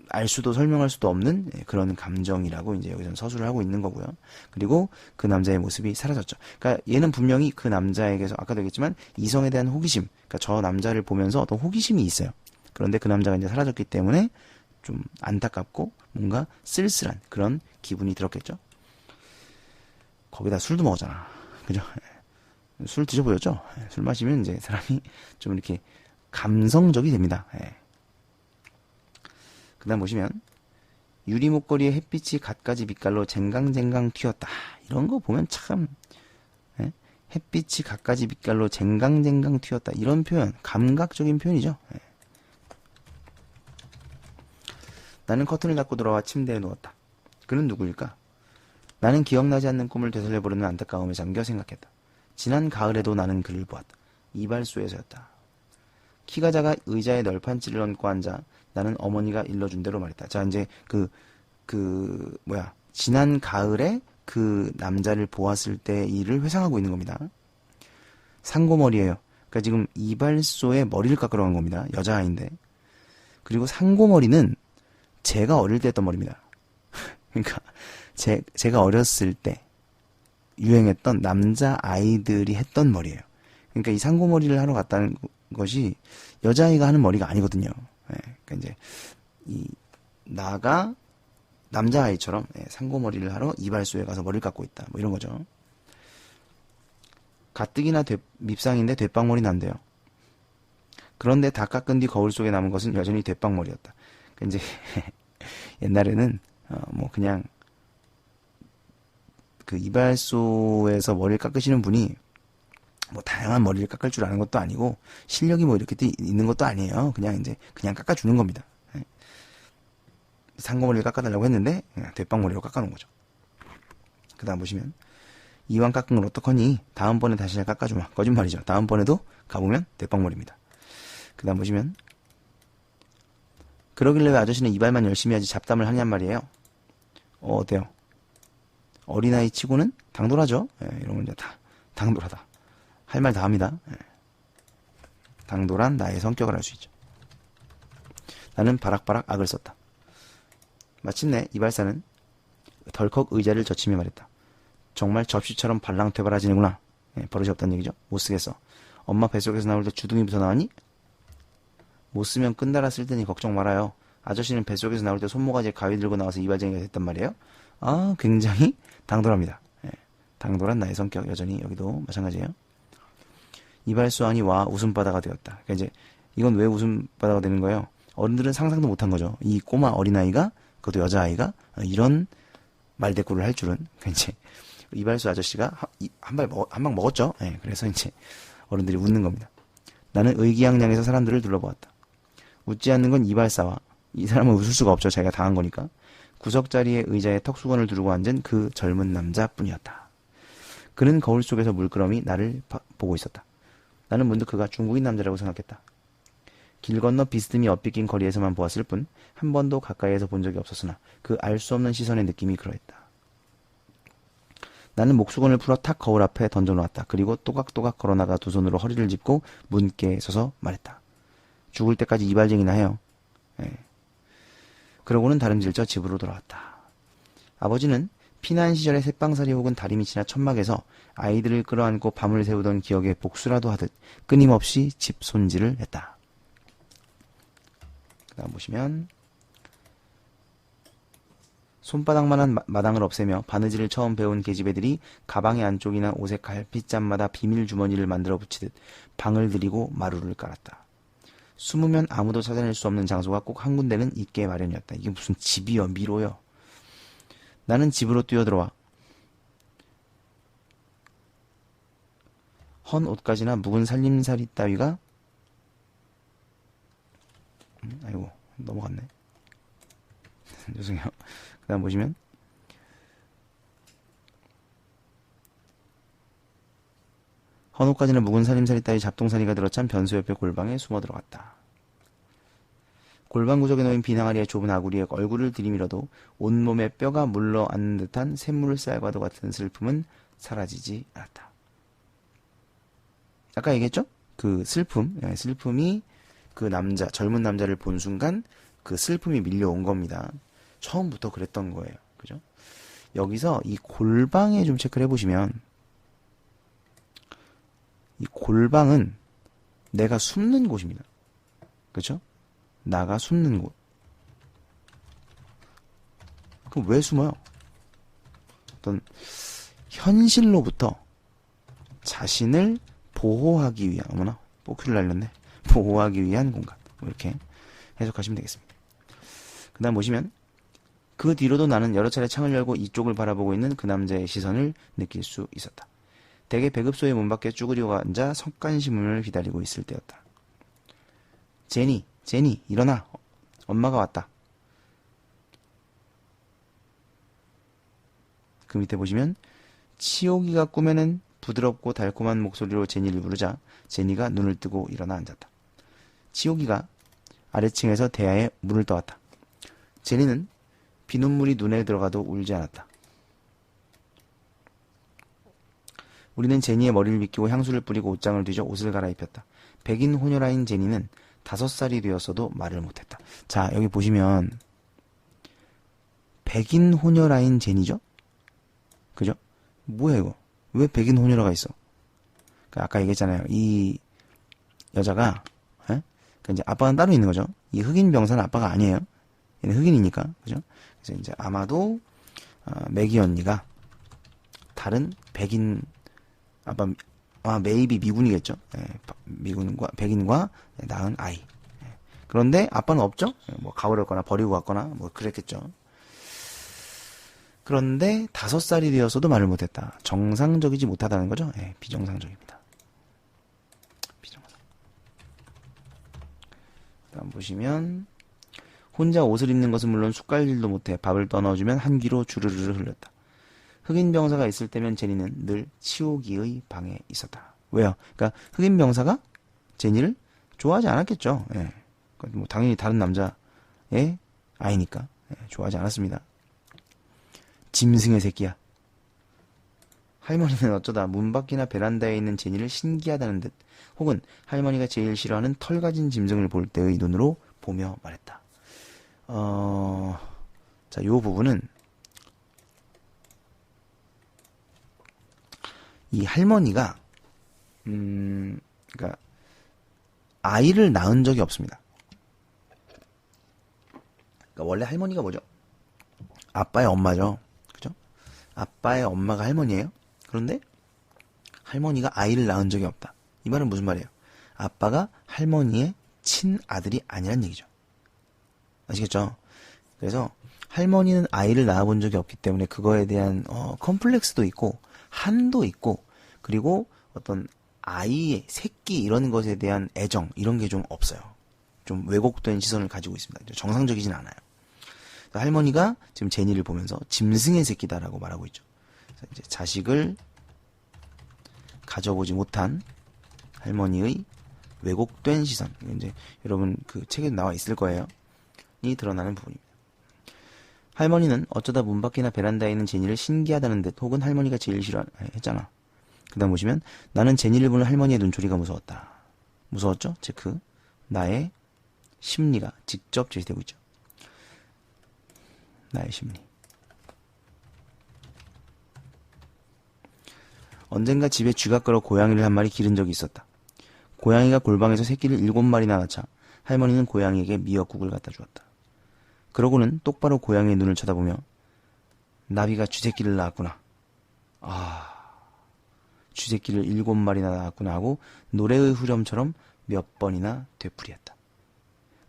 알 수도 설명할 수도 없는 그런 감정이라고 이제 여기서는 서술을 하고 있는 거고요. 그리고 그 남자의 모습이 사라졌죠. 그러니까 얘는 분명히 그 남자에게서 아까도 얘기했지만 이성에 대한 호기심, 그러니까 저 남자를 보면서 어떤 호기심이 있어요. 그런데 그 남자가 이제 사라졌기 때문에 좀 안타깝고 뭔가 쓸쓸한 그런 기분이 들었겠죠. 거기다 술도 먹었잖아. 그죠? 술 드셔보셨죠? 술 마시면 이제 사람이 좀 이렇게 감성적이 됩니다. 그 다음 보시면 유리 목걸이에 햇빛이 갖가지 빛깔로 쟁강쟁강 튀었다. 이런 거 보면 참 햇빛이 갖가지 빛깔로 쟁강쟁강 튀었다. 이런 표현 감각적인 표현이죠. 나는 커튼을 닫고 돌아와 침대에 누웠다. 그는 누구일까? 나는 기억나지 않는 꿈을 되살려보려는 안타까움에 잠겨 생각했다. 지난 가을에도 나는 그를 보았다. 이발소에서였다. 키가 작아 의자에 널판지를 얹고 앉아 나는 어머니가 일러준 대로 말했다. 자, 이제 지난 가을에 그 남자를 보았을 때 일을 회상하고 있는 겁니다. 상고머리예요. 그러니까 지금 이발소에 머리를 깎으러 간 겁니다. 여자아이인데. 그리고 상고머리는 제가 어릴 때 했던 머리입니다. 그러니까 제가 어렸을 때 유행했던 남자 아이들이 했던 머리예요. 그러니까 이 상고머리를 하러 갔다는 것이 여자아이가 하는 머리가 아니거든요. 그러니까 이제 나가 남자아이처럼 상고머리를 하러 이발소에 가서 머리를 깎고 있다. 뭐 이런 거죠. 가뜩이나 밉상인데 대빵머리 난대요. 그런데 다 깎은 뒤 거울 속에 남은 것은 여전히 대빵머리였다. 그러니까 이제 옛날에는 뭐 그냥 그 이발소에서 머리를 깎으시는 분이 뭐 다양한 머리를 깎을 줄 아는 것도 아니고 실력이 뭐 이렇게 있는 것도 아니에요. 그냥 깎아주는 겁니다. 상고머리를 깎아달라고 했는데 그냥 대빵머리로 깎아놓은 거죠. 그 다음 보시면 이왕 깎은 걸 어떡하니? 다음번에 다시 잘 깎아주마. 거짓말이죠. 다음번에도 가보면 대빵머리입니다. 그 다음 보시면 그러길래 왜 아저씨는 이발만 열심히 하지 잡담을 하냔 말이에요. 어때요? 어린아이 치고는 당돌하죠? 이런 건 이제 다 당돌하다. 할 말 다 합니다. 당돌한 나의 성격을 알 수 있죠. 나는 바락바락 악을 썼다. 마침내 이발사는 덜컥 의자를 젖히며 말했다. 정말 접시처럼 발랑퇴발하지는구나. 버릇이 없다는 얘기죠. 못 쓰겠어. 엄마 뱃속에서 나올 때 주둥이부터 나왔니? 못 쓰면 끈달아 쓸 테니 걱정 말아요. 아저씨는 뱃속에서 나올 때 손모가지에 가위 들고 나와서 이발쟁이가 됐단 말이에요. 아, 굉장히 당돌합니다. 당돌한 나의 성격 여전히 여기도 마찬가지예요. 이발소환이 와 웃음바다가 되었다. 그러니까 이제 이건 왜 웃음바다가 되는 거예요? 어른들은 상상도 못한 거죠. 이 꼬마 어린아이가, 그것도 여자아이가 이런 말대꾸를 할 줄은. 그러니까 이제 이발소 아저씨가 한 방 먹었죠. 그래서 이제 어른들이 웃는 겁니다. 나는 의기양양해서 사람들을 둘러보았다. 웃지 않는 건 이발사와, 이 사람은 웃을 수가 없죠. 자기가 당한 거니까. 구석자리에 의자에 턱수건을 두르고 앉은 그 젊은 남자뿐이었다. 그는 거울 속에서 물끄러미 나를 보고 있었다. 나는 문득 그가 중국인 남자라고 생각했다. 길 건너 비스듬히 엇비낀 거리에서만 보았을 뿐 한 번도 가까이에서 본 적이 없었으나 그 알 수 없는 시선의 느낌이 그러했다. 나는 목수건을 풀어 탁 거울 앞에 던져놓았다. 그리고 또각또각 걸어나가 두 손으로 허리를 짚고 문께 서서 말했다. 죽을 때까지 이발쟁이나 해요. 그러고는 다름질쳐 집으로 돌아왔다. 아버지는 피난 시절에 새빵살이 혹은 다리미 지나 천막에서 아이들을 끌어안고 밤을 새우던 기억에 복수라도 하듯 끊임없이 집 손질을 했다. 그 다음 보시면 손바닥만한 마당을 없애며 바느질을 처음 배운 계집애들이 가방의 안쪽이나 옷의 갈피짠마다 비밀 주머니를 만들어 붙이듯 방을 들이고 마루를 깔았다. 숨으면 아무도 찾아낼 수 없는 장소가 꼭 한 군데는 있게 마련이었다. 이게 무슨 집이요, 미로요. 나는 집으로 뛰어들어와 헌 옷가지나 묵은 살림살이 따위가 아이고 넘어갔네. 죄송해요. 그 다음 보시면 헌 옷가지나 묵은 살림살이 따위 잡동사니가 들어찬 변소 옆에 골방에 숨어 들어갔다. 골방 구석에 놓인 빈 항아리의 좁은 아구리에 얼굴을 들이밀어도 온몸에 뼈가 물러앉는 듯한 샘물쌀과도 같은 슬픔은 사라지지 않았다. 아까 얘기했죠? 그 슬픔이 그 남자, 젊은 남자를 본 순간 그 슬픔이 밀려온 겁니다. 처음부터 그랬던 거예요. 그죠? 여기서 이 골방에 좀 체크를 해보시면 이 골방은 내가 숨는 곳입니다. 그죠? 나가 숨는 곳. 그럼 왜 숨어요? 어떤 현실로부터 자신을 보호하기 위한, 어머나, 뽀큐를 날렸네. 보호하기 위한 공간. 이렇게 해석하시면 되겠습니다. 그 다음 보시면 그 뒤로도 나는 여러 차례 창을 열고 이쪽을 바라보고 있는 그 남자의 시선을 느낄 수 있었다. 대개 배급소의 문 밖에 쭈그리고 앉아 석간시문을 기다리고 있을 때였다. 제니, 일어나. 엄마가 왔다. 그 밑에 보시면 치오기가 꿈에는 부드럽고 달콤한 목소리로 제니를 부르자 제니가 눈을 뜨고 일어나 앉았다. 치오기가 아래층에서 대야에 문을 떠왔다. 제니는 비눗물이 눈에 들어가도 울지 않았다. 우리는 제니의 머리를 빗기고 향수를 뿌리고 옷장을 뒤져 옷을 갈아입혔다. 백인 호녀라인 제니는 5살이 되었어도 말을 못했다. 자, 여기 보시면 백인 호녀라인 제니죠? 그죠? 뭐야 이거? 왜 백인 호녀라가 있어? 아까 얘기했잖아요. 이 여자가 이제 아빠는 따로 있는 거죠. 이 흑인 병사는 아빠가 아니에요. 얘는 흑인이니까. 그죠? 그래서 이제 아마도 매기 언니가 다른 백인 메이비 미군이겠죠. 미군과 백인과 낳은 아이. 그런데 아빠는 없죠. 뭐 가버렸거나 버리고 갔거나 뭐 그랬겠죠. 그런데 5살이 되어서도 말을 못했다. 정상적이지 못하다는 거죠. 비정상적입니다. 비정상. 다음 보시면 혼자 옷을 입는 것은 물론 숟갈질도 못해 밥을 떠넣어주면 한 귀로 주르르르 흘렸다. 흑인 병사가 있을 때면 제니는 늘 치오기의 방에 있었다. 왜요? 그러니까 흑인 병사가 제니를 좋아하지 않았겠죠. 뭐 당연히 다른 남자의 아이니까 좋아하지 않았습니다. 짐승의 새끼야. 할머니는 어쩌다 문 밖이나 베란다에 있는 제니를 신기하다는 듯 혹은 할머니가 제일 싫어하는 털 가진 짐승을 볼 때의 눈으로 보며 말했다. 자, 요 부분은 이 할머니가 그러니까 아이를 낳은 적이 없습니다. 그러니까 원래 할머니가 뭐죠? 아빠의 엄마죠. 그죠? 아빠의 엄마가 할머니예요. 그런데 할머니가 아이를 낳은 적이 없다. 이 말은 무슨 말이에요? 아빠가 할머니의 친아들이 아니란 얘기죠. 아시겠죠? 그래서 할머니는 아이를 낳아본 적이 없기 때문에 그거에 대한 컴플렉스도 있고 한도 있고 그리고 어떤 아이의 새끼 이런 것에 대한 애정 이런 게 좀 없어요. 좀 왜곡된 시선을 가지고 있습니다. 정상적이진 않아요. 할머니가 지금 제니를 보면서 짐승의 새끼다라고 말하고 있죠. 그래서 이제 자식을 가져보지 못한 할머니의 왜곡된 시선. 이제 여러분 그 책에도 나와 있을 거예요. 이 드러나는 부분입니다. 할머니는 어쩌다 문 밖이나 베란다에 있는 제니를 신기하다는 듯 혹은 할머니가 제일 싫어했잖아. 그 다음 보시면 나는 제니를 보는 할머니의 눈초리가 무서웠다. 무서웠죠? 체크. 나의 심리가 직접 제시되고 있죠. 나의 심리. 언젠가 집에 쥐가 끌어 고양이를 한 마리 기른 적이 있었다. 고양이가 골방에서 새끼를 7마리나 낳자 할머니는 고양이에게 미역국을 갖다 주었다. 그러고는 똑바로 고양이의 눈을 쳐다보며 나비가 쥐새끼를 낳았구나. 쥐새끼를 7마리나 낳았구나 하고 노래의 후렴처럼 몇 번이나 되풀이했다.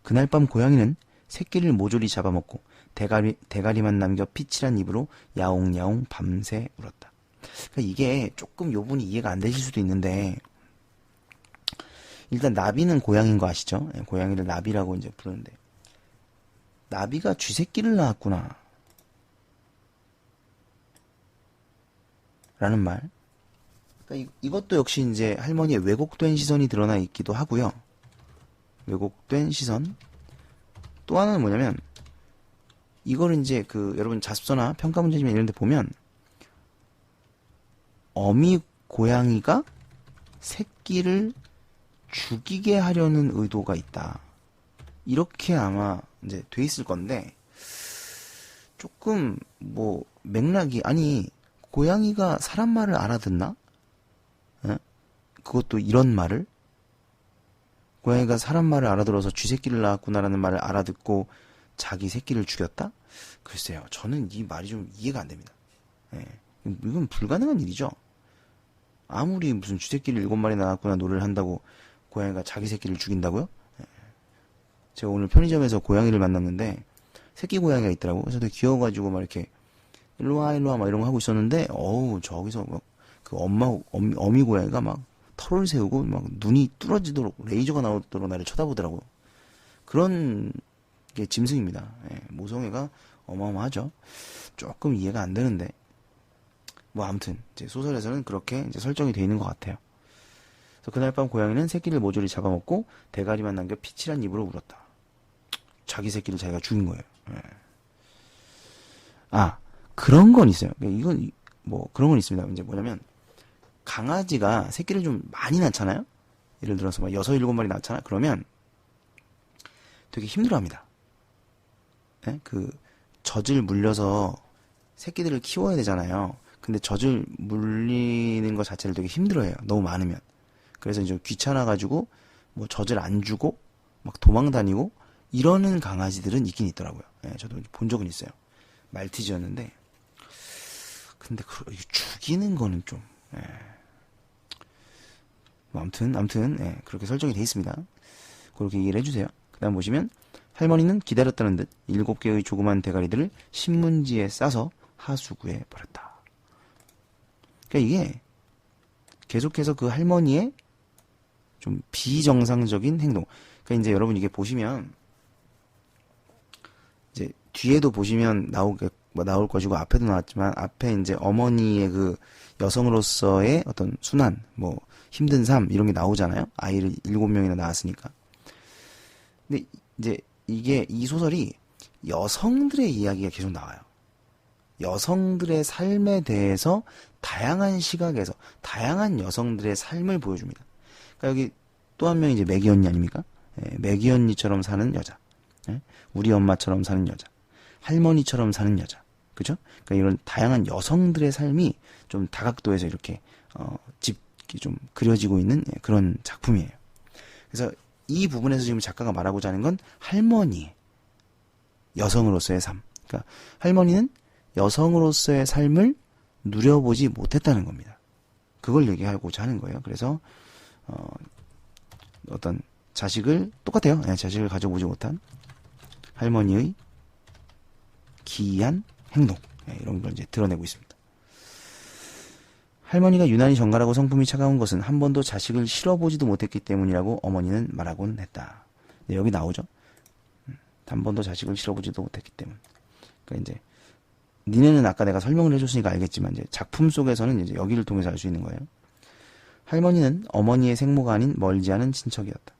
그날 밤 고양이는 새끼를 모조리 잡아먹고 대가리만 남겨 피칠한 입으로 야옹야옹 밤새 울었다. 그러니까 이게 조금 요 부분이 이해가 안 되실 수도 있는데 일단 나비는 고양이인 거 아시죠? 고양이를 나비라고 이제 부르는데 나비가 쥐새끼를 낳았구나 라는 말. 그러니까 이것도 역시 이제 할머니의 왜곡된 시선이 드러나 있기도 하고요. 왜곡된 시선. 또 하나는 뭐냐면 이거를 이제 그 여러분 자습서나 평가 문제집이나 이런 데 보면 어미 고양이가 새끼를 죽이게 하려는 의도가 있다. 이렇게 아마 이제 돼 있을 건데 조금 뭐 맥락이 아니 고양이가 사람 말을 알아듣나? 에? 그것도 이런 말을? 고양이가 사람 말을 알아들어서 쥐새끼를 낳았구나라는 말을 알아듣고 자기 새끼를 죽였다? 글쎄요. 저는 이 말이 좀 이해가 안 됩니다. 예. 이건 불가능한 일이죠. 아무리 무슨 쥐새끼를 7마리 낳았구나 노래를 한다고 고양이가 자기 새끼를 죽인다고요? 예. 제가 오늘 편의점에서 고양이를 만났는데 새끼 고양이가 있더라고. 그래서 되게 귀여워가지고 막 이렇게 일로와 일로와 막 이런 거 하고 있었는데 저기서 막 그 어미 고양이가 막 털을 세우고 막 눈이 뚫어지도록 레이저가 나오도록 나를 쳐다보더라고요. 그런 게 짐승입니다. 예, 모성애가 어마어마하죠. 조금 이해가 안 되는데 뭐 아무튼 이제 소설에서는 그렇게 이제 설정이 되어 있는 것 같아요. 그래서 그날 밤 고양이는 새끼를 모조리 잡아먹고 대가리만 남겨 피칠한 입으로 울었다. 자기 새끼를 자기가 죽인 거예요. 예. 그런 건 있어요. 이건 뭐 그런 건 있습니다. 이제 뭐냐면 강아지가 새끼를 좀 많이 낳잖아요. 예를 들어서 막 6, 7마리 낳잖아. 그러면 되게 힘들어합니다. 예? 그 젖을 물려서 새끼들을 키워야 되잖아요. 근데 젖을 물리는 것 자체를 되게 힘들어해요. 너무 많으면. 그래서 이제 귀찮아가지고 뭐 젖을 안 주고 막 도망 다니고 이러는 강아지들은 있긴 있더라고요. 예, 저도 본 적은 있어요. 말티즈였는데 근데 죽이는 거는 좀 예. 뭐 아무튼 예, 그렇게 설정이 돼 있습니다. 그렇게 이해를 해주세요. 그 다음 보시면 할머니는 기다렸다는 듯 7개의 조그만 대가리들을 신문지에 싸서 하수구에 버렸다. 그러니까 이게 계속해서 그 할머니의 좀 비정상적인 행동. 그러니까 이제 여러분 이게 보시면 이제 뒤에도 보시면 나올 것이고 앞에도 나왔지만 앞에 이제 어머니의 그 여성으로서의 어떤 순환, 뭐 힘든 삶 이런 게 나오잖아요. 아이를 7명이나 낳았으니까. 근데 이제 이 소설이 여성들의 이야기가 계속 나와요. 여성들의 삶에 대해서 다양한 시각에서 다양한 여성들의 삶을 보여줍니다. 그러니까 여기 또 한 명이 이제 매기 언니 아닙니까? 예, 매기 언니처럼 사는 여자, 예? 우리 엄마처럼 사는 여자, 할머니처럼 사는 여자, 그죠? 그러니까 이런 다양한 여성들의 삶이 좀 다각도에서 이렇게 좀 그려지고 있는 그런 작품이에요. 그래서 이 부분에서 지금 작가가 말하고자 하는 건 할머니, 여성으로서의 삶. 그러니까 할머니는 여성으로서의 삶을 누려보지 못했다는 겁니다. 그걸 얘기하고자 하는 거예요. 그래서 어떤 자식을 똑같아요. 자식을 가져보지 못한 할머니의 기이한 행동, 이런 걸 이제 드러내고 있습니다. 할머니가 유난히 정갈하고 성품이 차가운 것은 한 번도 자식을 실어보지도 못했기 때문이라고 어머니는 말하곤 했다. 여기 나오죠. 한 번도 자식을 실어보지도 못했기 때문. 그러니까 이제 니네는 아까 내가 설명을 해줬으니까 알겠지만 이제 작품 속에서는 이제 여기를 통해서 알 수 있는 거예요. 할머니는 어머니의 생모가 아닌 멀지 않은 친척이었다.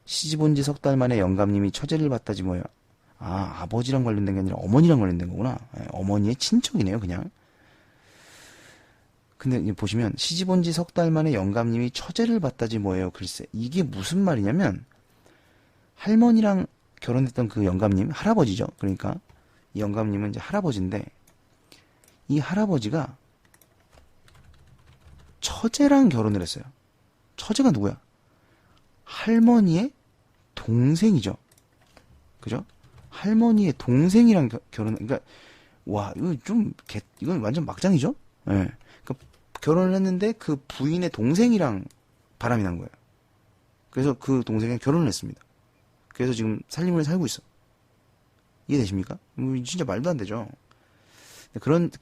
시집 온 지 석 달 만에 영감님이 처제를 봤다지 뭐야. 아버지랑 관련된 게 아니라 어머니랑 관련된 거구나. 어머니의 친척이네요, 그냥. 근데 이제 보시면 시집 온 지 석 달 만에 영감님이 처제를 봤다지 뭐예요. 글쎄, 이게 무슨 말이냐면 할머니랑 결혼했던 그 영감님, 할아버지죠. 그러니까 이 영감님은 이제 할아버지인데 이 할아버지가 처제랑 결혼을 했어요. 처제가 누구야? 할머니의 동생이죠. 그죠? 할머니의 동생이랑 결혼, 그러니까, 와, 이건 완전 막장이죠? 예. 그러니까 결혼을 했는데 그 부인의 동생이랑 바람이 난 거예요. 그래서 그 동생이랑 결혼을 했습니다. 그래서 지금 살림을 살고 있어. 이해되십니까? 진짜 말도 안 되죠?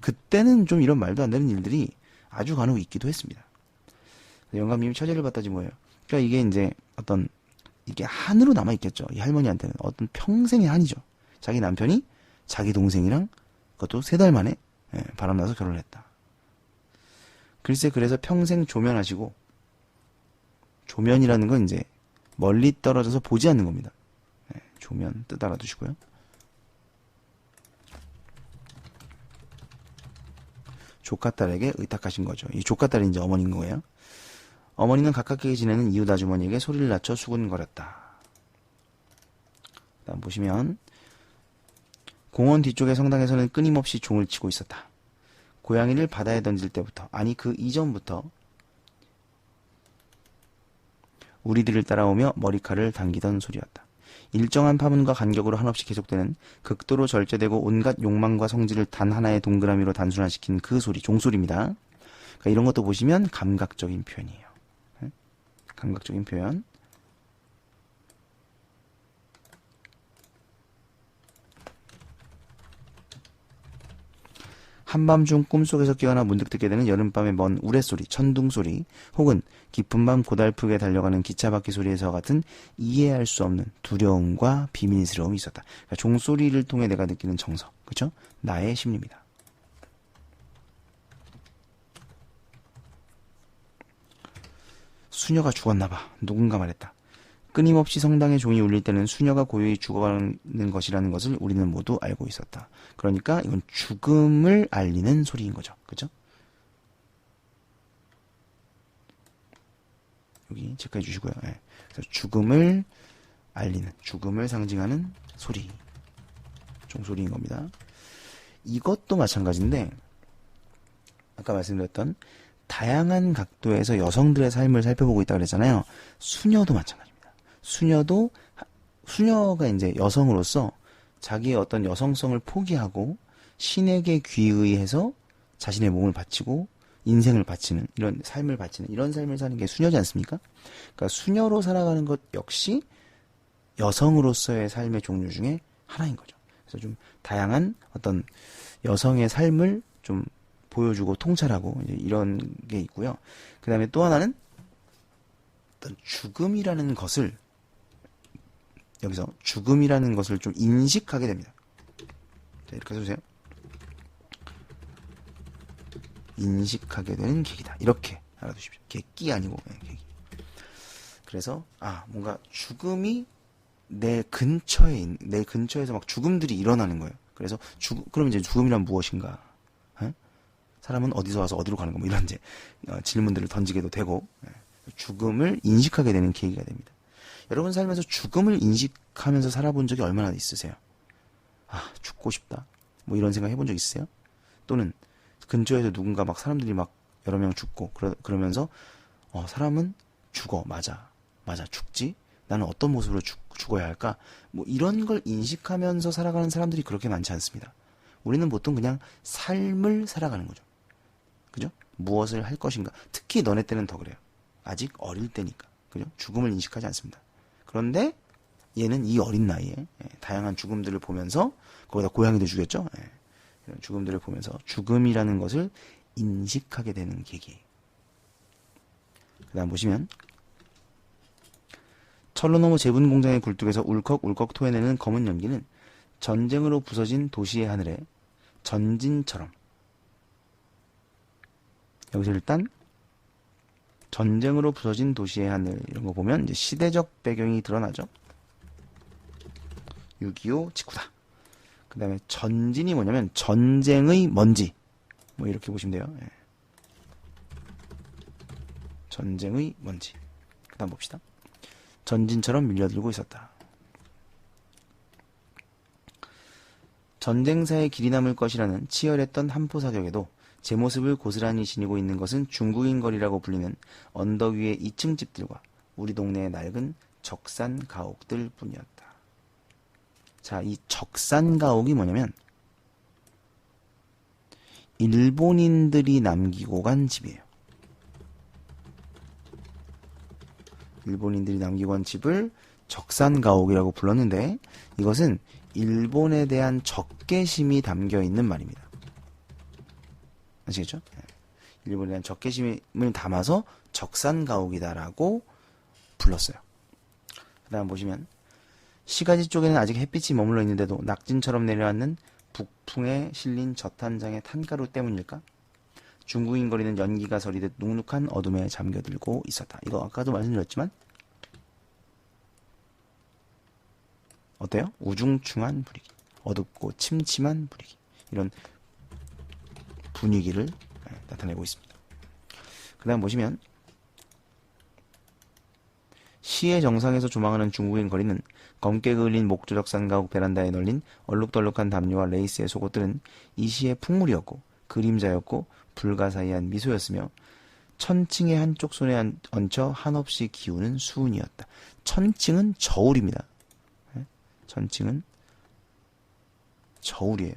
그때는 좀 이런 말도 안 되는 일들이 아주 간혹 있기도 했습니다. 영감님이 처제를 봤다지 뭐예요. 그러니까 이게 이제 이게 한으로 남아있겠죠. 이 할머니한테는 어떤 평생의 한이죠. 자기 남편이 자기 동생이랑 그것도 3달 만에 바람나서 결혼을 했다. 글쎄, 그래서 평생 조면하시고, 조면이라는 건 이제 멀리 떨어져서 보지 않는 겁니다. 조면 뜻 알아두시고요. 조카딸에게 의탁하신 거죠. 이 조카딸이 이제 어머니인 거예요. 어머니는 가깝게 지내는 이웃 아주머니에게 소리를 낮춰 수군거렸다. 다음 보시면 공원 뒤쪽의 성당에서는 끊임없이 종을 치고 있었다. 고양이를 바다에 던질 때부터, 아니 그 이전부터 우리들을 따라오며 머리칼을 당기던 소리였다. 일정한 파문과 간격으로 한없이 계속되는 극도로 절제되고 온갖 욕망과 성질을 단 하나의 동그라미로 단순화시킨 그 소리, 종소리입니다. 그러니까 이런 것도 보시면 감각적인 표현이에요. 감각적인 표현. 한밤중 꿈속에서 깨어나 문득 듣게 되는 여름밤의 먼 우레소리, 천둥소리, 혹은 깊은 밤 고달프게 달려가는 기차바퀴 소리에서 같은 이해할 수 없는 두려움과 비밀스러움이 있었다. 그러니까 종소리를 통해 내가 느끼는 정서, 그렇죠? 나의 심리입니다. 수녀가 죽었나봐. 누군가 말했다. 끊임없이 성당의 종이 울릴 때는 수녀가 고요히 죽어가는 것이라는 것을 우리는 모두 알고 있었다. 그러니까 이건 죽음을 알리는 소리인 거죠. 그죠? 여기 체크해 주시고요. 그래서 죽음을 알리는, 죽음을 상징하는 소리. 종소리인 겁니다. 이것도 마찬가지인데, 아까 말씀드렸던 다양한 각도에서 여성들의 삶을 살펴보고 있다고 그랬잖아요. 수녀도 마찬가지입니다. 수녀가 이제 여성으로서 자기의 어떤 여성성을 포기하고 신에게 귀의해서 자신의 몸을 바치고 인생을 바치는, 이런 삶을 바치는, 이런 삶을 사는 게 수녀지 않습니까? 그러니까 수녀로 살아가는 것 역시 여성으로서의 삶의 종류 중에 하나인 거죠. 그래서 좀 다양한 어떤 여성의 삶을 좀 보여주고 통찰하고 이제 이런 게 있고요. 그 다음에 또 하나는 어떤 죽음이라는 것을, 여기서 죽음이라는 것을 좀 인식하게 됩니다. 자, 이렇게 써주세요. 인식하게 되는 계기다. 이렇게 알아두십시오. 계기 아니고 계기. 그래서 뭔가 죽음이 내 근처에서 막 죽음들이 일어나는 거예요. 그래서 그럼 이제 죽음이란 무엇인가? 사람은 어디서 와서 어디로 가는 가? 뭐 이런 이제 질문들을 던지게도 되고, 죽음을 인식하게 되는 계기가 됩니다. 여러분 살면서 죽음을 인식하면서 살아본 적이 얼마나 있으세요? 아, 죽고 싶다. 뭐 이런 생각 해본 적 있으세요? 또는 근처에서 누군가 막 사람들이 막 여러 명 죽고 그러면서 사람은 죽어. 맞아. 죽지? 나는 어떤 모습으로 죽어야 할까? 뭐 이런 걸 인식하면서 살아가는 사람들이 그렇게 많지 않습니다. 우리는 보통 그냥 삶을 살아가는 거죠. 그죠? 무엇을 할 것인가. 특히 너네 때는 더 그래요. 아직 어릴 때니까. 그죠? 죽음을 인식하지 않습니다. 그런데 얘는 이 어린 나이에 다양한 죽음들을 보면서 거기다 고양이도 죽였죠. 이런 죽음들을 보면서 죽음이라는 것을 인식하게 되는 계기예요. 그 다음 보시면 철로너무 제분 공장의 굴뚝에서 울컥울컥 토해내는 검은 연기는 전쟁으로 부서진 도시의 하늘에 전진처럼. 여기서 일단 전쟁으로 부서진 도시의 하늘 이런 거 보면 이제 시대적 배경이 드러나죠. 6.25 직후다. 그 다음에 전진이 뭐냐면 전쟁의 먼지. 뭐 이렇게 보시면 돼요. 전쟁의 먼지. 그 다음 봅시다. 전진처럼 밀려들고 있었다. 전쟁사의 길이 남을 것이라는 치열했던 한포 사격에도 제 모습을 고스란히 지니고 있는 것은 중국인 거리라고 불리는 언덕 위의 2층 집들과 우리 동네의 낡은 적산 가옥들 뿐이었다. 자, 이 적산 가옥이 뭐냐면 일본인들이 남기고 간 집이에요. 일본인들이 남기고 간 집을 적산 가옥이라고 불렀는데 이것은 일본에 대한 적개심이 담겨 있는 말입니다. 아시겠죠? 일본에 대한 적개심을 담아서 적산 가옥이다라고 불렀어요. 그 다음 보시면 시가지 쪽에는 아직 햇빛이 머물러 있는데도 낙진처럼 내려앉는 북풍에 실린 젖한장의 탄가루 때문일까? 중국인 거리는 연기가 서리듯 눅눅한 어둠에 잠겨들고 있었다. 이거 아까도 말씀드렸지만 어때요? 우중충한 분위기, 어둡고 침침한 분위기, 이런 분위기를 나타내고 있습니다. 그 다음 보시면 시의 정상에서 조망하는 중국인 거리는 검게 그을린 목조적산 가옥 베란다에 널린 얼룩덜룩한 담요와 레이스의 속옷들은 이 시의 풍물이었고 그림자였고 불가사의한 미소였으며 천칭의 한쪽 손에 얹혀 한없이 기우는 수은이었다. 천칭은 저울입니다. 천칭은 저울이에요.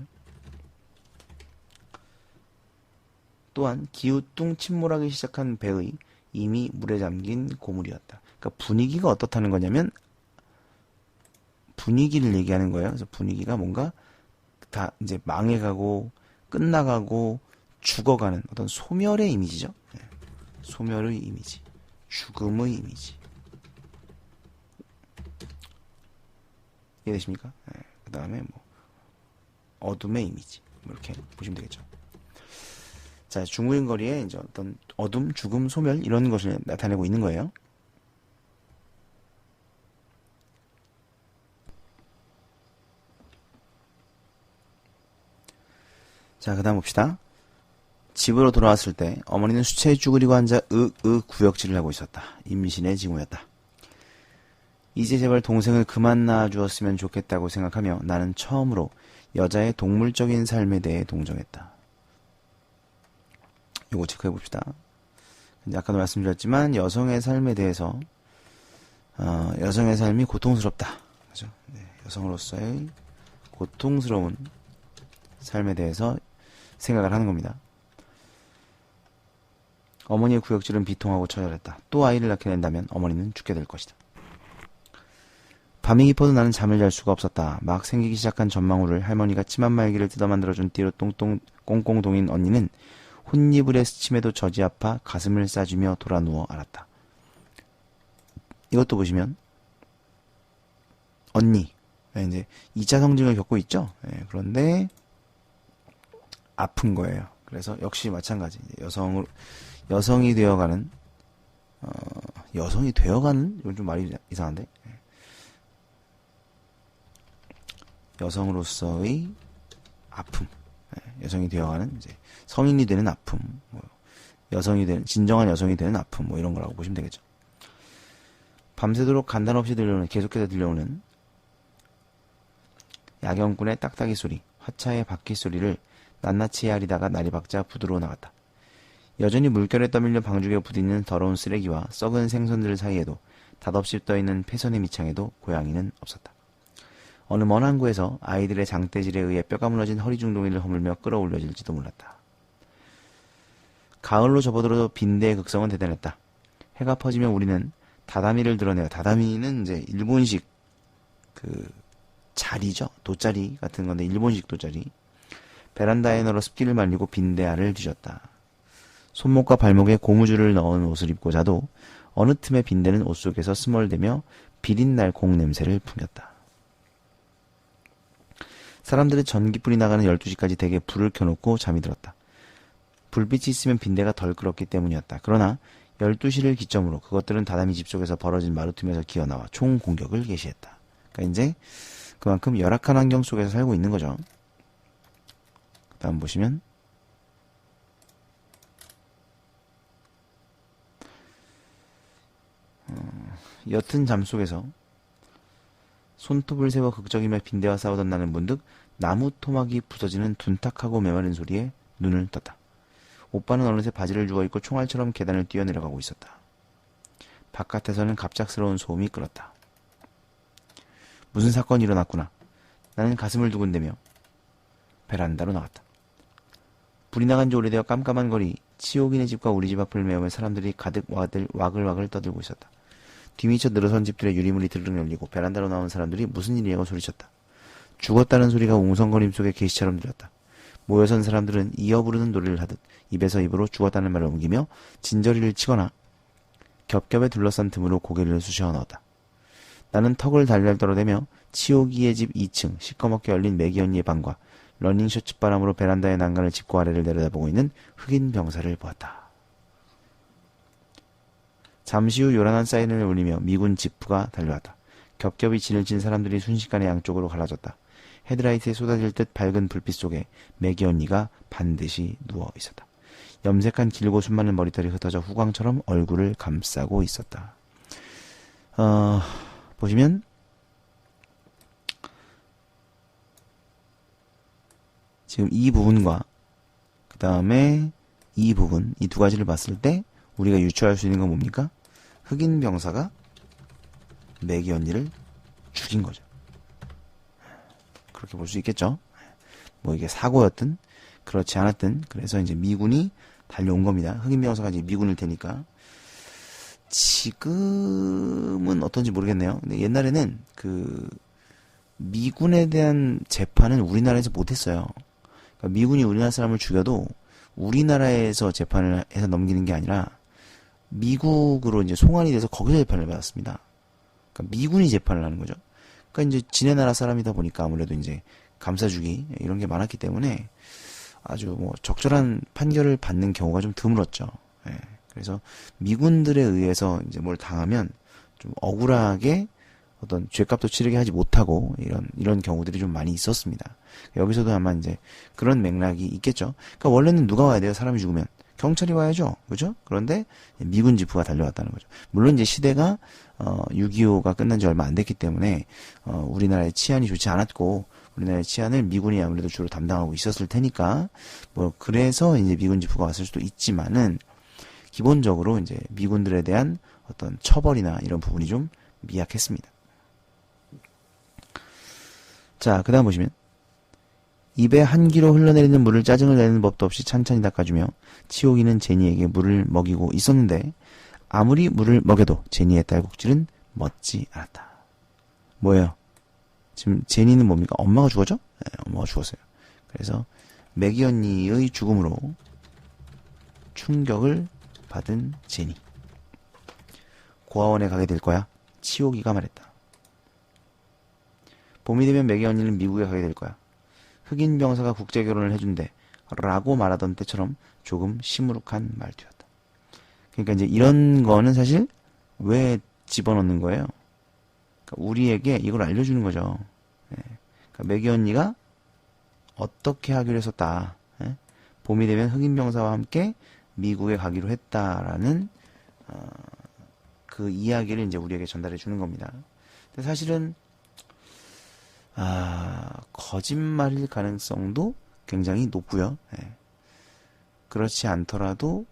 또한 기우뚱 침몰하기 시작한 배의 이미 물에 잠긴 고물이었다. 그러니까 분위기가 어떻다는 거냐면 분위기를 얘기하는 거예요. 그래서 분위기가 뭔가 다 이제 망해가고 끝나가고 죽어가는 어떤 소멸의 이미지죠. 소멸의 이미지, 죽음의 이미지. 이해되십니까? 그 다음에 뭐 어둠의 이미지, 뭐 이렇게 보시면 되겠죠. 자, 중국인 거리에 이제 어떤 어둠, 죽음, 소멸 이런 것을 나타내고 있는 거예요. 자, 그 다음 봅시다. 집으로 돌아왔을 때 어머니는 수체에 쭈그리고 앉아 구역질을 하고 있었다. 임신의 징후였다. 이제 제발 동생을 그만 낳아주었으면 좋겠다고 생각하며 나는 처음으로 여자의 동물적인 삶에 대해 동정했다. 요거 체크해 봅시다. 아까도 말씀드렸지만 여성의 삶에 대해서 여성의 삶이 고통스럽다. 그죠? 네, 여성으로서의 고통스러운 삶에 대해서 생각을 하는 겁니다. 어머니의 구역질은 비통하고 처절했다. 또 아이를 낳게 된다면 어머니는 죽게 될 것이다. 밤이 깊어도 나는 잠을 잘 수가 없었다. 막 생기기 시작한 전망울을 할머니가 침 한 말기를 뜯어 만들어준 띠로 꽁꽁 동인 언니는 혼이불의 스침에도 저지 아파 가슴을 싸주며 돌아 누워 알았다. 이것도 보시면 언니 이제 2차 성징을 겪고 있죠. 그런데 아픈 거예요. 그래서 역시 마찬가지 여성이 되어가는 이건 좀 말이 이상한데 여성으로서의 아픔, 여성이 되어가는 이제 성인이 되는 아픔, 진정한 여성이 되는 아픔, 뭐 이런 거라고 보시면 되겠죠. 밤새도록 간단없이 계속해서 들려오는 야경꾼의 딱딱이 소리, 화차의 바퀴 소리를 낱낱이 헤아리다가 날이 밝자 부두로 나갔다. 여전히 물결에 떠밀려 방죽에 부딪는 더러운 쓰레기와 썩은 생선들 사이에도 닷없이 떠있는 폐선의 밑창에도 고양이는 없었다. 어느 먼 항구에서 아이들의 장대질에 의해 뼈가 무너진 허리중동이를 허물며 끌어올려질지도 몰랐다. 가을로 접어들어도 빈대의 극성은 대단했다. 해가 퍼지면 우리는 다다미를 드러내어, 다다미는 이제 일본식 자리죠. 돗자리 같은 건데 일본식 돗자리. 베란다에 널어 습기를 말리고 빈대알을 뒤졌다. 손목과 발목에 고무줄을 넣은 옷을 입고 자도 어느 틈에 빈대는 옷 속에서 스멀대며 비린날콩 냄새를 풍겼다. 사람들은 전기불이 나가는 12시까지 대개 불을 켜놓고 잠이 들었다. 불빛이 있으면 빈대가 덜 끓었기 때문이었다. 그러나 12시를 기점으로 그것들은 다다미 집 속에서 벌어진 마루틈에서 기어나와 총 공격을 개시했다. 그러니까 이제 그만큼 열악한 환경 속에서 살고 있는 거죠. 그 다음 보시면 옅은 잠 속에서 손톱을 세워 극적이며 빈대와 싸우던 나는 문득 나무 토막이 부서지는 둔탁하고 메마른 소리에 눈을 떴다. 오빠는 어느새 바지를 주워입고 총알처럼 계단을 뛰어내려가고 있었다. 바깥에서는 갑작스러운 소음이 끌었다. 무슨 사건이 일어났구나. 나는 가슴을 두근대며 베란다로 나갔다. 불이 나간 지 오래되어 깜깜한 거리, 치옥이네 집과 우리 집 앞을 메우며 사람들이 가득 와글와글 떠들고 있었다. 뒤미쳐 늘어선 집들의 유리문이 드르륵 열리고 베란다로 나온 사람들이 무슨 일이냐고 소리쳤다. 죽었다는 소리가 웅성거림 속에 계시처럼 들렸다. 모여선 사람들은 이어 부르는 노래를 하듯 입에서 입으로 죽었다는 말을 옮기며 진저리를 치거나 겹겹에 둘러싼 틈으로 고개를 쑤셔 넣었다. 나는 턱을 달달 떨어대며 치오기의 집 2층 시꺼멓게 열린 매기 언니의 방과 러닝셔츠 바람으로 베란다의 난간을 짚고 아래를 내려다보고 있는 흑인 병사를 보았다. 잠시 후 요란한 사이렌을 울리며 미군 지프가 달려왔다. 겹겹이 진을 친 사람들이 순식간에 양쪽으로 갈라졌다. 헤드라이트에 쏟아질 듯 밝은 불빛 속에 매기 언니가 반드시 누워 있었다. 염색한 길고 순많은 머리털이 흩어져 후광처럼 얼굴을 감싸고 있었다. 보시면 지금 이 부분과 그 다음에 이 부분, 이 두 가지를 봤을 때 우리가 유추할 수 있는 건 뭡니까? 흑인 병사가 매기 언니를 죽인 거죠. 그렇게 볼 수 있겠죠. 뭐 이게 사고였든 그렇지 않았든 그래서 이제 미군이 달려온 겁니다. 흑인 병사가 이제 미군일 테니까. 지금은 어떤지 모르겠네요. 근데 옛날에는 그 미군에 대한 재판은 우리나라에서 못했어요. 그러니까 미군이 우리나라 사람을 죽여도 우리나라에서 재판을 해서 넘기는 게 아니라 미국으로 이제 송환이 돼서 거기서 재판을 받았습니다. 그러니까 미군이 재판을 하는 거죠. 그러니까 이제 지네 나라 사람이다 보니까 아무래도 이제 감싸주기 이런 게 많았기 때문에 아주 뭐 적절한 판결을 받는 경우가 좀 드물었죠. 예. 그래서 미군들에 의해서 이제 뭘 당하면 좀 억울하게 어떤 죗값도 치르게 하지 못하고 이런 경우들이 좀 많이 있었습니다. 여기서도 아마 이제 그런 맥락이 있겠죠. 그러니까 원래는 누가 와야 돼요? 사람이 죽으면 경찰이 와야죠. 그죠? 그런데 미군 지프가 달려왔다는 거죠. 물론 이제 시대가 6.25가 끝난 지 얼마 안 됐기 때문에 우리나라의 치안이 좋지 않았고 우리나라의 치안을 미군이 아무래도 주로 담당하고 있었을 테니까 뭐 그래서 이제 미군 지프가 왔을 수도 있지만은 기본적으로 이제 미군들에 대한 어떤 처벌이나 이런 부분이 좀 미약했습니다. 자, 그 다음 보시면 입에 한 귀로 흘러내리는 물을 짜증을 내는 법도 없이 찬찬히 닦아주며 치오기는 제니에게 물을 먹이고 있었는데 아무리 물을 먹여도 제니의 딸꾹질은 멎지 않았다. 뭐예요? 지금 제니는 뭡니까? 엄마가 죽었죠? 네, 엄마가 죽었어요. 그래서 매기 언니의 죽음으로 충격을 받은 제니. 고아원에 가게 될 거야. 치오기가 말했다. 봄이 되면 매기 언니는 미국에 가게 될 거야. 흑인 병사가 국제결혼을 해준대 라고 말하던 때처럼 조금 시무룩한 말투였다. 그러니까 이제 이런 거는 사실 왜 집어넣는 거예요? 그러니까 우리에게 이걸 알려주는 거죠. 예. 그러니까 매기 언니가 어떻게 하기로 했었다. 예? 봄이 되면 흑인 병사와 함께 미국에 가기로 했다라는 그 이야기를 이제 우리에게 전달해 주는 겁니다. 근데 사실은 거짓말일 가능성도 굉장히 높고요. 예. 그렇지 않더라도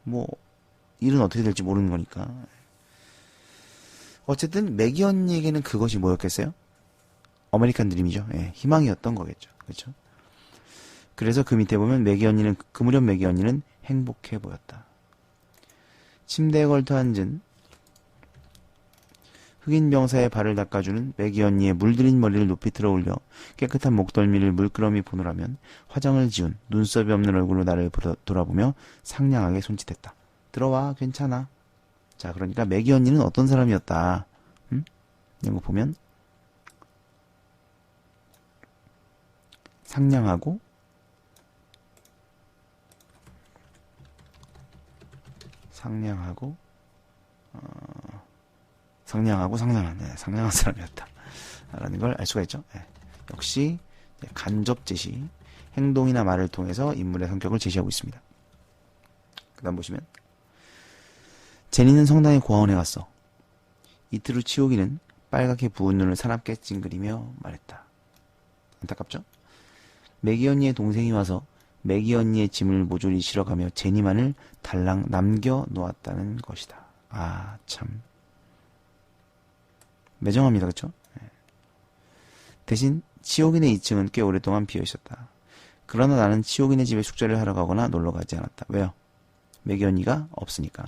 뭐 일은 어떻게 될지 모르는 거니까. 어쨌든 매기 언니에게는 그것이 뭐였겠어요? 아메리칸 드림이죠. 예, 희망이었던 거겠죠. 그렇죠? 그래서 그 밑에 보면 그 무렵 매기 언니는 행복해 보였다. 침대에 걸터 앉은 흑인 병사의 발을 닦아주는 매기 언니의 물들인 머리를 높이 들어 올려 깨끗한 목덜미를 물끄러미 보느라면 화장을 지운 눈썹이 없는 얼굴로 나를 돌아보며 상냥하게 손짓했다. 들어와, 괜찮아. 자, 그러니까 매기 언니는 어떤 사람이었다. 이런 거 보면 상냥하고 상냥한 사람이었다. 라는 걸 알 수가 있죠. 네. 역시 간접 제시, 행동이나 말을 통해서 인물의 성격을 제시하고 있습니다. 그 다음 보시면 제니는 성당에 고아원에 갔어. 이틀 후 치오기는 빨갛게 부은 눈을 사납게 찡그리며 말했다. 안타깝죠? 매기 언니의 동생이 와서 매기 언니의 짐을 모조리 실어가며 제니만을 달랑 남겨 놓았다는 것이다. 아, 참. 매정합니다. 그쵸? 네. 대신 치오기네 2층은 꽤 오랫동안 비어 있었다. 그러나 나는 치오기네 집에 숙제를 하러 가거나 놀러 가지 않았다. 왜요? 매기 언니가 없으니까.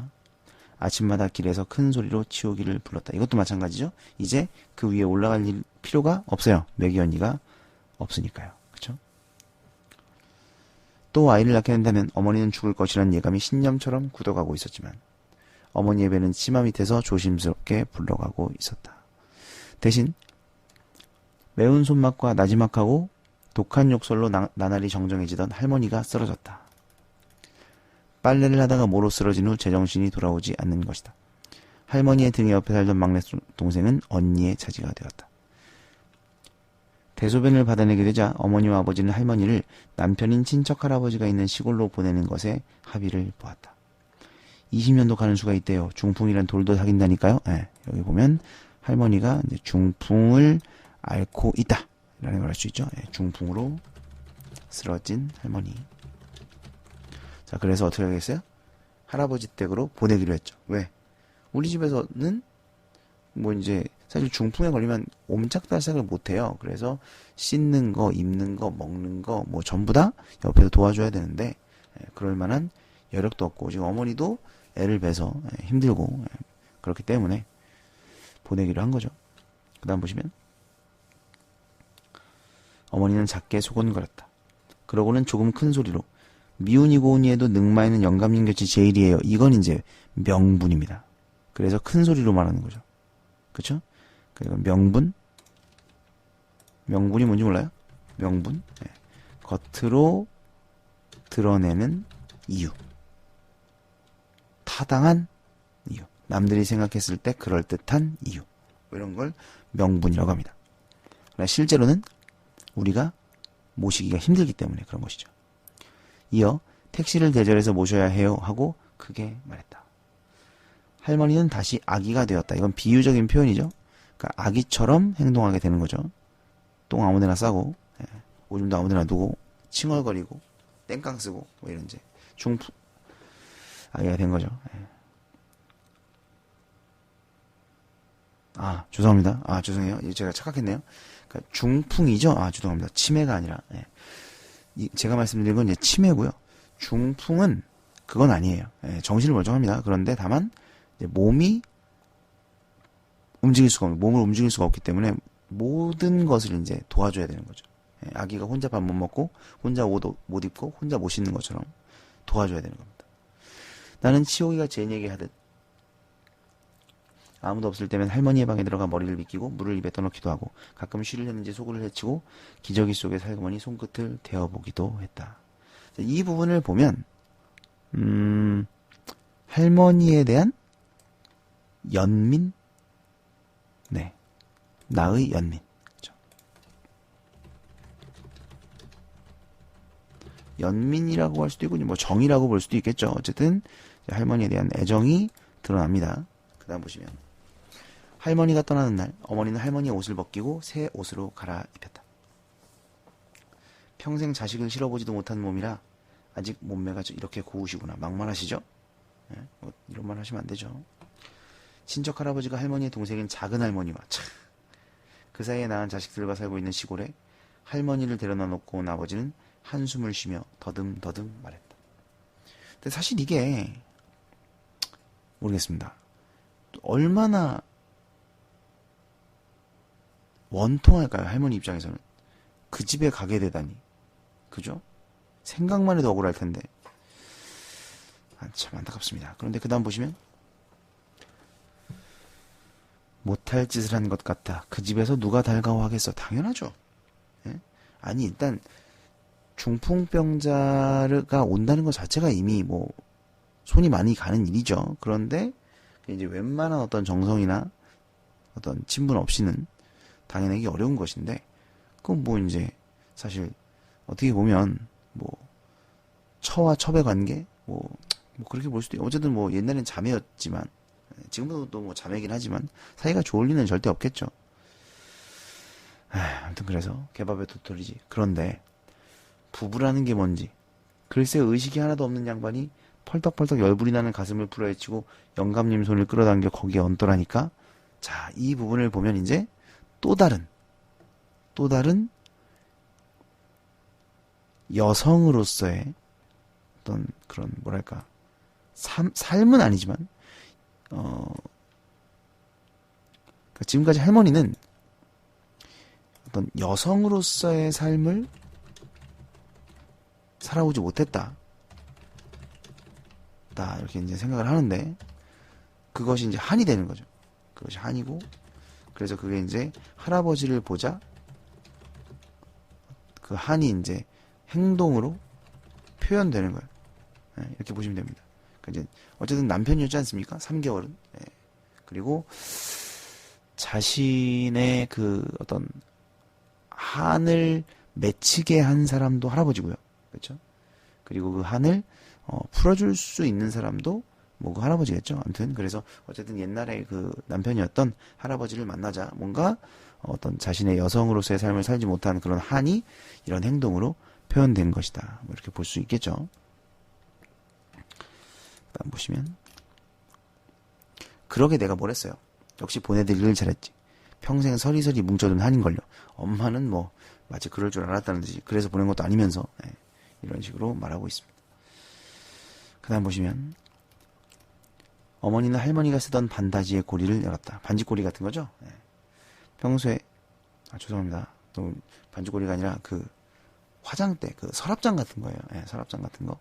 아침마다 길에서 큰 소리로 치오기를 불렀다. 이것도 마찬가지죠. 이제 그 위에 올라갈 필요가 없어요. 매기 언니가 없으니까요. 그쵸? 또 아이를 낳게 된다면 어머니는 죽을 것이라는 예감이 신념처럼 굳어가고 있었지만 어머니의 배는 치마 밑에서 조심스럽게 불러가고 있었다. 대신 매운 손맛과 나지막하고 독한 욕설로 나날이 정정해지던 할머니가 쓰러졌다. 빨래를 하다가 모로 쓰러진 후 제정신이 돌아오지 않는 것이다. 할머니의 등 옆에 살던 막내 동생은 언니의 차지가 되었다. 대소변을 받아내게 되자 어머니와 아버지는 할머니를 남편인 친척 할아버지가 있는 시골로 보내는 것에 합의를 보았다. 20년도 가는 수가 있대요. 중풍이란 돌도 사귄다니까요. 네, 여기 보면 할머니가 이제 중풍을 앓고 있다 라는 걸 알 수 있죠. 네, 중풍으로 쓰러진 할머니. 자, 그래서 어떻게 하겠어요? 할아버지 댁으로 보내기로 했죠. 왜? 우리 집에서는 뭐 이제 사실 중풍에 걸리면 옴짝달싹을 못해요. 그래서 씻는 거, 입는 거, 먹는 거 뭐 전부 다 옆에서 도와줘야 되는데 그럴 만한 여력도 없고 지금 어머니도 애를 뵈서 힘들고 그렇기 때문에 보내기로 한 거죠. 그 다음 보시면 어머니는 작게 소곤거렸다. 그러고는 조금 큰 소리로 미운이 고운이 해도 늑마에는 영감님 곁이 제일이에요. 이건 이제 명분입니다. 그래서 큰 소리로 말하는 거죠. 그쵸? 그리고 명분이 뭔지 몰라요? 명분? 네. 겉으로 드러내는 이유. 타당한 이유. 남들이 생각했을 때 그럴듯한 이유. 이런 걸 명분이라고 합니다. 그러나 실제로는 우리가 모시기가 힘들기 때문에 그런 것이죠. 이어 택시를 대절해서 모셔야 해요 하고 크게 말했다. 할머니는 다시 아기가 되었다. 이건 비유적인 표현이죠. 그러니까 아기처럼 행동하게 되는 거죠. 똥 아무데나 싸고 오줌도 아무데나 두고 칭얼거리고 땡깡 쓰고 뭐 이런 이제 중풍 아기가 된 거죠. 아, 죄송합니다. 아, 죄송해요. 제가 착각했네요. 그러니까 중풍이죠. 아, 죄송합니다. 치매가 아니라 제가 말씀드린 건 이제 치매고요. 중풍은 그건 아니에요. 정신을 멀쩡합니다. 그런데 다만 이제 몸을 움직일 수가 없기 때문에 모든 것을 이제 도와줘야 되는 거죠. 아기가 혼자 밥 못 먹고 혼자 옷 못 입고 혼자 못 씻는 것처럼 도와줘야 되는 겁니다. 나는 치오기가 제니에게 하듯 아무도 없을 때면 할머니의 방에 들어가 머리를 빗기고 물을 입에 떠넣기도 하고 가끔 쉬를 했는지 소구를 헤치고 기저귀 속에 살그머니 손끝을 대어보기도 했다. 이 부분을 보면 할머니에 대한 연민? 네. 나의 연민. 그렇죠. 연민이라고 할 수도 있고 뭐 정이라고 볼 수도 있겠죠. 어쨌든 할머니에 대한 애정이 드러납니다. 그 다음 보시면 할머니가 떠나는 날 어머니는 할머니의 옷을 벗기고 새 옷으로 갈아입혔다. 평생 자식을 실어보지도 못한 몸이라 아직 몸매가 이렇게 고우시구나. 막말하시죠? 예? 뭐 이런 말 하시면 안 되죠. 친척 할아버지가 할머니의 동생인 작은 할머니와 그 사이에 낳은 자식들과 살고 있는 시골에 할머니를 데려다 놓고 온 아버지는 한숨을 쉬며 더듬더듬 말했다. 근데 사실 이게 모르겠습니다. 얼마나 원통할까요? 할머니 입장에서는. 그 집에 가게 되다니. 그죠? 생각만 해도 억울할 텐데. 참 안타깝습니다. 그런데 그 다음 보시면 못할 짓을 한 것 같아. 그 집에서 누가 달가워하겠어. 당연하죠. 예? 아니 일단 중풍병자가 온다는 것 자체가 이미 뭐 손이 많이 가는 일이죠. 그런데 이제 웬만한 어떤 정성이나 어떤 친분 없이는 당해내기 어려운 것인데, 그건 뭐 이제 사실 어떻게 보면 뭐 처와 첩의 관계 뭐 그렇게 볼 수도 있고, 어쨌든 뭐 옛날엔 자매였지만 지금도 또 뭐 자매긴 하지만 사이가 좋을 리는 절대 없겠죠. 아무튼 그래서 개밥에 도토리지. 그런데 부부라는 게 뭔지 글쎄 의식이 하나도 없는 양반이 펄떡펄떡 열불이 나는 가슴을 풀어헤치고 영감님 손을 끌어당겨 거기에 얹더라니까. 자, 이 부분을 보면 이제 또 다른 여성으로서의 어떤 그런 뭐랄까 삶은 아니지만 그러니까 지금까지 할머니는 어떤 여성으로서의 삶을 살아오지 못했다. 이렇게 이제 생각을 하는데, 그것이 이제 한이 되는 거죠. 그것이 한이고, 그래서 그게 이제 할아버지를 보자 그 한이 이제 행동으로 표현되는 거예요. 예, 이렇게 보시면 됩니다. 그러니까 이제 어쨌든 남편이었지 않습니까? 3개월은. 예. 그리고 자신의 그 어떤 한을 맺히게 한 사람도 할아버지고요. 그렇죠? 그리고 그 한을 풀어줄 수 있는 사람도 뭐 그 할아버지겠죠. 아무튼 그래서 어쨌든 옛날에 그 남편이었던 할아버지를 만나자 뭔가 어떤 자신의 여성으로서의 삶을 살지 못한 그런 한이 이런 행동으로 표현된 것이다. 뭐 이렇게 볼 수 있겠죠. 다음 보시면 그러게 내가 뭘 했어요. 역시 보내드리길 잘했지. 평생 서리서리 뭉쳐둔 한인걸요. 엄마는 뭐 마치 그럴 줄 알았다는 듯이 그래서 보낸 것도 아니면서 이런 식으로 말하고 있습니다. 그 다음 보시면 어머니는 할머니가 쓰던 반다지의 고리를 열었다. 반지고리 같은 거죠. 평소에 죄송합니다. 또 반지고리가 아니라 그 화장대 그 서랍장 같은 거예요. 서랍장 같은 거.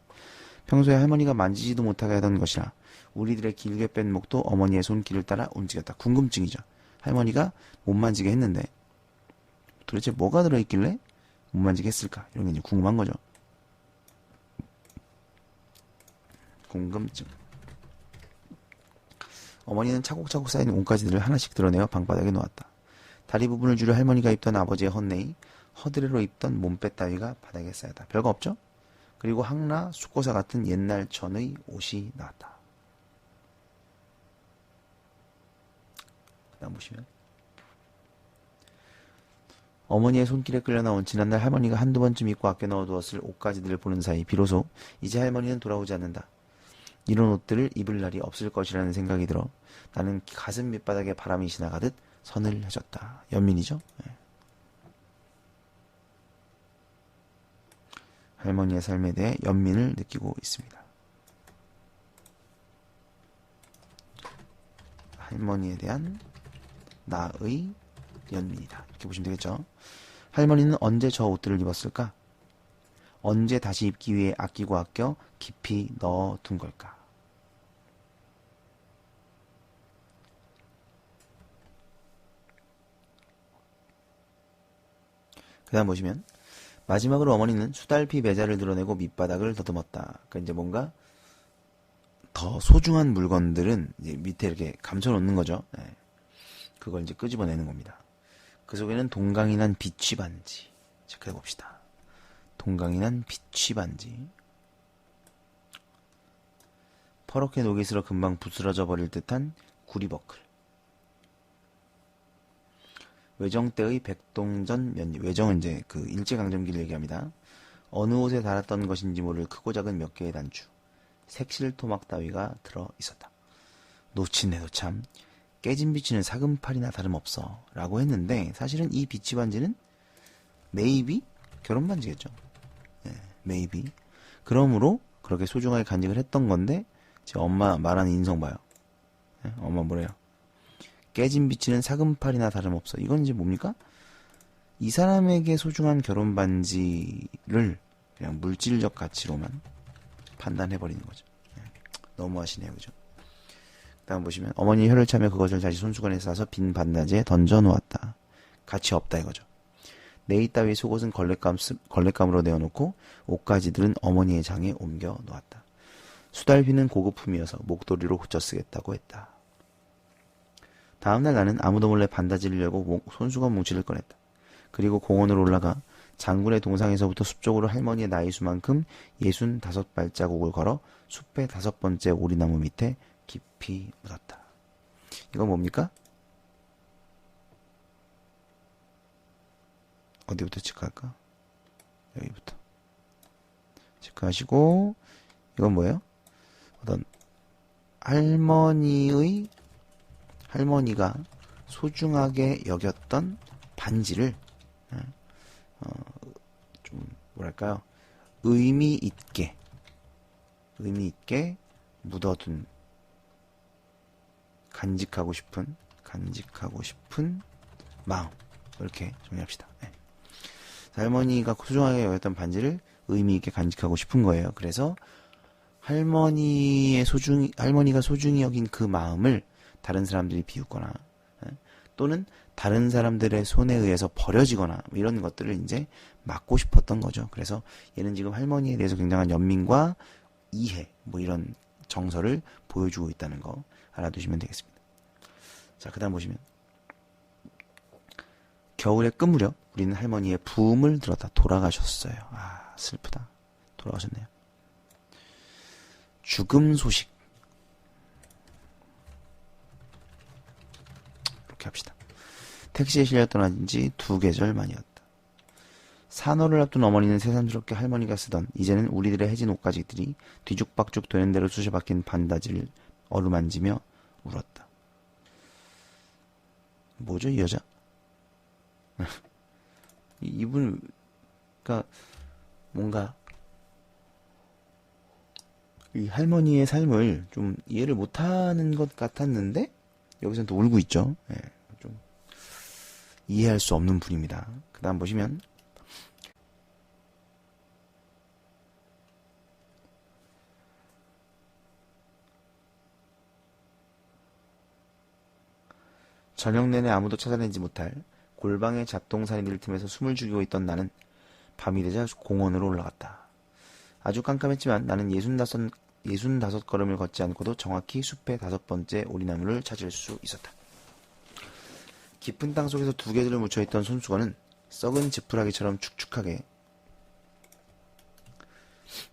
평소에 할머니가 만지지도 못하게 하던 것이라 우리들의 길게 뺀 목도 어머니의 손길을 따라 움직였다. 궁금증이죠. 할머니가 못 만지게 했는데 도대체 뭐가 들어있길래 못 만지게 했을까? 이런 게 이제 궁금한 거죠. 궁금증. 어머니는 차곡차곡 쌓인 옷가지들을 하나씩 드러내어 방바닥에 놓았다. 다리 부분을 주려 할머니가 입던 아버지의 헛내이, 허드레로 입던 몸빼 따위가 바닥에 쌓였다. 별거 없죠? 그리고 항라, 숙고사 같은 옛날 전의 옷이 나왔다. 그다음 보시면 어머니의 손길에 끌려 나온 지난날 할머니가 한두 번쯤 입고 아껴 넣어두었을 옷가지들을 보는 사이 비로소 이제 할머니는 돌아오지 않는다. 이런 옷들을 입을 날이 없을 것이라는 생각이 들어 나는 가슴 밑바닥에 바람이 지나가듯 선을 해줬다. 연민이죠? 할머니의 삶에 대해 연민을 느끼고 있습니다. 할머니에 대한 나의 연민이다. 이렇게 보시면 되겠죠? 할머니는 언제 저 옷들을 입었을까? 언제 다시 입기 위해 아끼고 아껴 깊이 넣어둔 걸까? 그 다음 보시면 마지막으로 어머니는 수달피 매자를 드러내고 밑바닥을 더듬었다. 그러니까 이제 뭔가 더 소중한 물건들은 이제 밑에 이렇게 감춰놓는 거죠. 그걸 이제 끄집어내는 겁니다. 그 속에는 동강이 난 비취 반지. 체크해 봅시다. 동강이 난 비취 반지. 퍼렇게 녹이 슬어 금방 부스러져 버릴 듯한 구리버클. 외정 때의 백동전 면입. 외정은 이제 그 일제강점기를 얘기합니다. 어느 옷에 달았던 것인지 모를 크고 작은 몇 개의 단추, 색실 토막 따위가 들어 있었다. 놓친애도 참 깨진 비치는 사금팔이나 다름없어 라고 했는데, 사실은 이 비치 반지는 메이비? 결혼 반지겠죠. 네, 메이비. 그러므로 그렇게 소중하게 간직을 했던 건데, 제 엄마 말하는 인성 봐요. 네, 엄마 뭐래요? 깨진 비치는 사금팔이나 다름없어. 이건 이제 뭡니까? 이 사람에게 소중한 결혼 반지를 그냥 물질적 가치로만 판단해버리는 거죠. 네, 너무하시네요, 그죠? 다음 보시면 어머니 혀를 차며 그것을 다시 손수건에 싸서 빈 반나지에 던져 놓았다. 가치 없다 이거죠. 네이 따위 속옷은 걸레감으로 내어놓고 옷가지들은 어머니의 장에 옮겨 놓았다. 수달비는 고급품이어서 목도리로 고쳐 쓰겠다고 했다. 다음날 나는 아무도 몰래 반다지를 열고 손수건 뭉치를 꺼냈다. 그리고 공원으로 올라가 장군의 동상에서부터 숲 쪽으로 할머니의 나이 수만큼 65발자국을 걸어 숲의 5번째 오리나무 밑에 깊이 묻었다. 이건 뭡니까? 어디부터 체크할까? 여기부터 체크하시고, 이건 뭐예요? 어떤 할머니가 소중하게 여겼던 반지를 좀 뭐랄까요? 의미 있게 묻어둔, 간직하고 싶은 마음, 이렇게 정리합시다. 네. 할머니가 소중하게 여겼던 반지를 의미 있게 간직하고 싶은 거예요. 그래서 할머니가 소중히 여긴 그 마음을 다른 사람들이 비웃거나, 또는 다른 사람들의 손에 의해서 버려지거나 이런 것들을 이제 막고 싶었던 거죠. 그래서 얘는 지금 할머니에 대해서 굉장한 연민과 이해, 이런 정서를 보여주고 있다는 거 알아두시면 되겠습니다. 자, 그 다음 보시면 겨울의 끝 무렵 우리는 할머니의 부음을 들었다. 돌아가셨어요. 아, 슬프다. 돌아가셨네요. 죽음 소식. 이렇게 합시다. 택시에 실려 떠난 지 2계절 만이었다. 산호를 앞둔 어머니는 새삼스럽게 할머니가 쓰던 이제는 우리들의 해진 옷가지들이 뒤죽박죽 되는 대로 쑤셔박힌 반다지를 어루만지며 울었다. 뭐죠, 이 여자? 이분, 그니까 뭔가 이 할머니의 삶을 좀 이해를 못하는 것 같았는데 여기서는 또 울고 있죠. 네, 좀 이해할 수 없는 분입니다. 그 다음 보시면 저녁 내내 아무도 찾아내지 못할 골방의 잡동사니들 틈에서 숨을 죽이고 있던 나는 밤이 되자 공원으로 올라갔다. 아주 깜깜했지만 나는 65걸음을 걷지 않고도 정확히 숲의 5번째 오리나무를 찾을 수 있었다. 깊은 땅 속에서 2개들을 묻혀있던 손수건은 썩은 지푸라기처럼 축축하게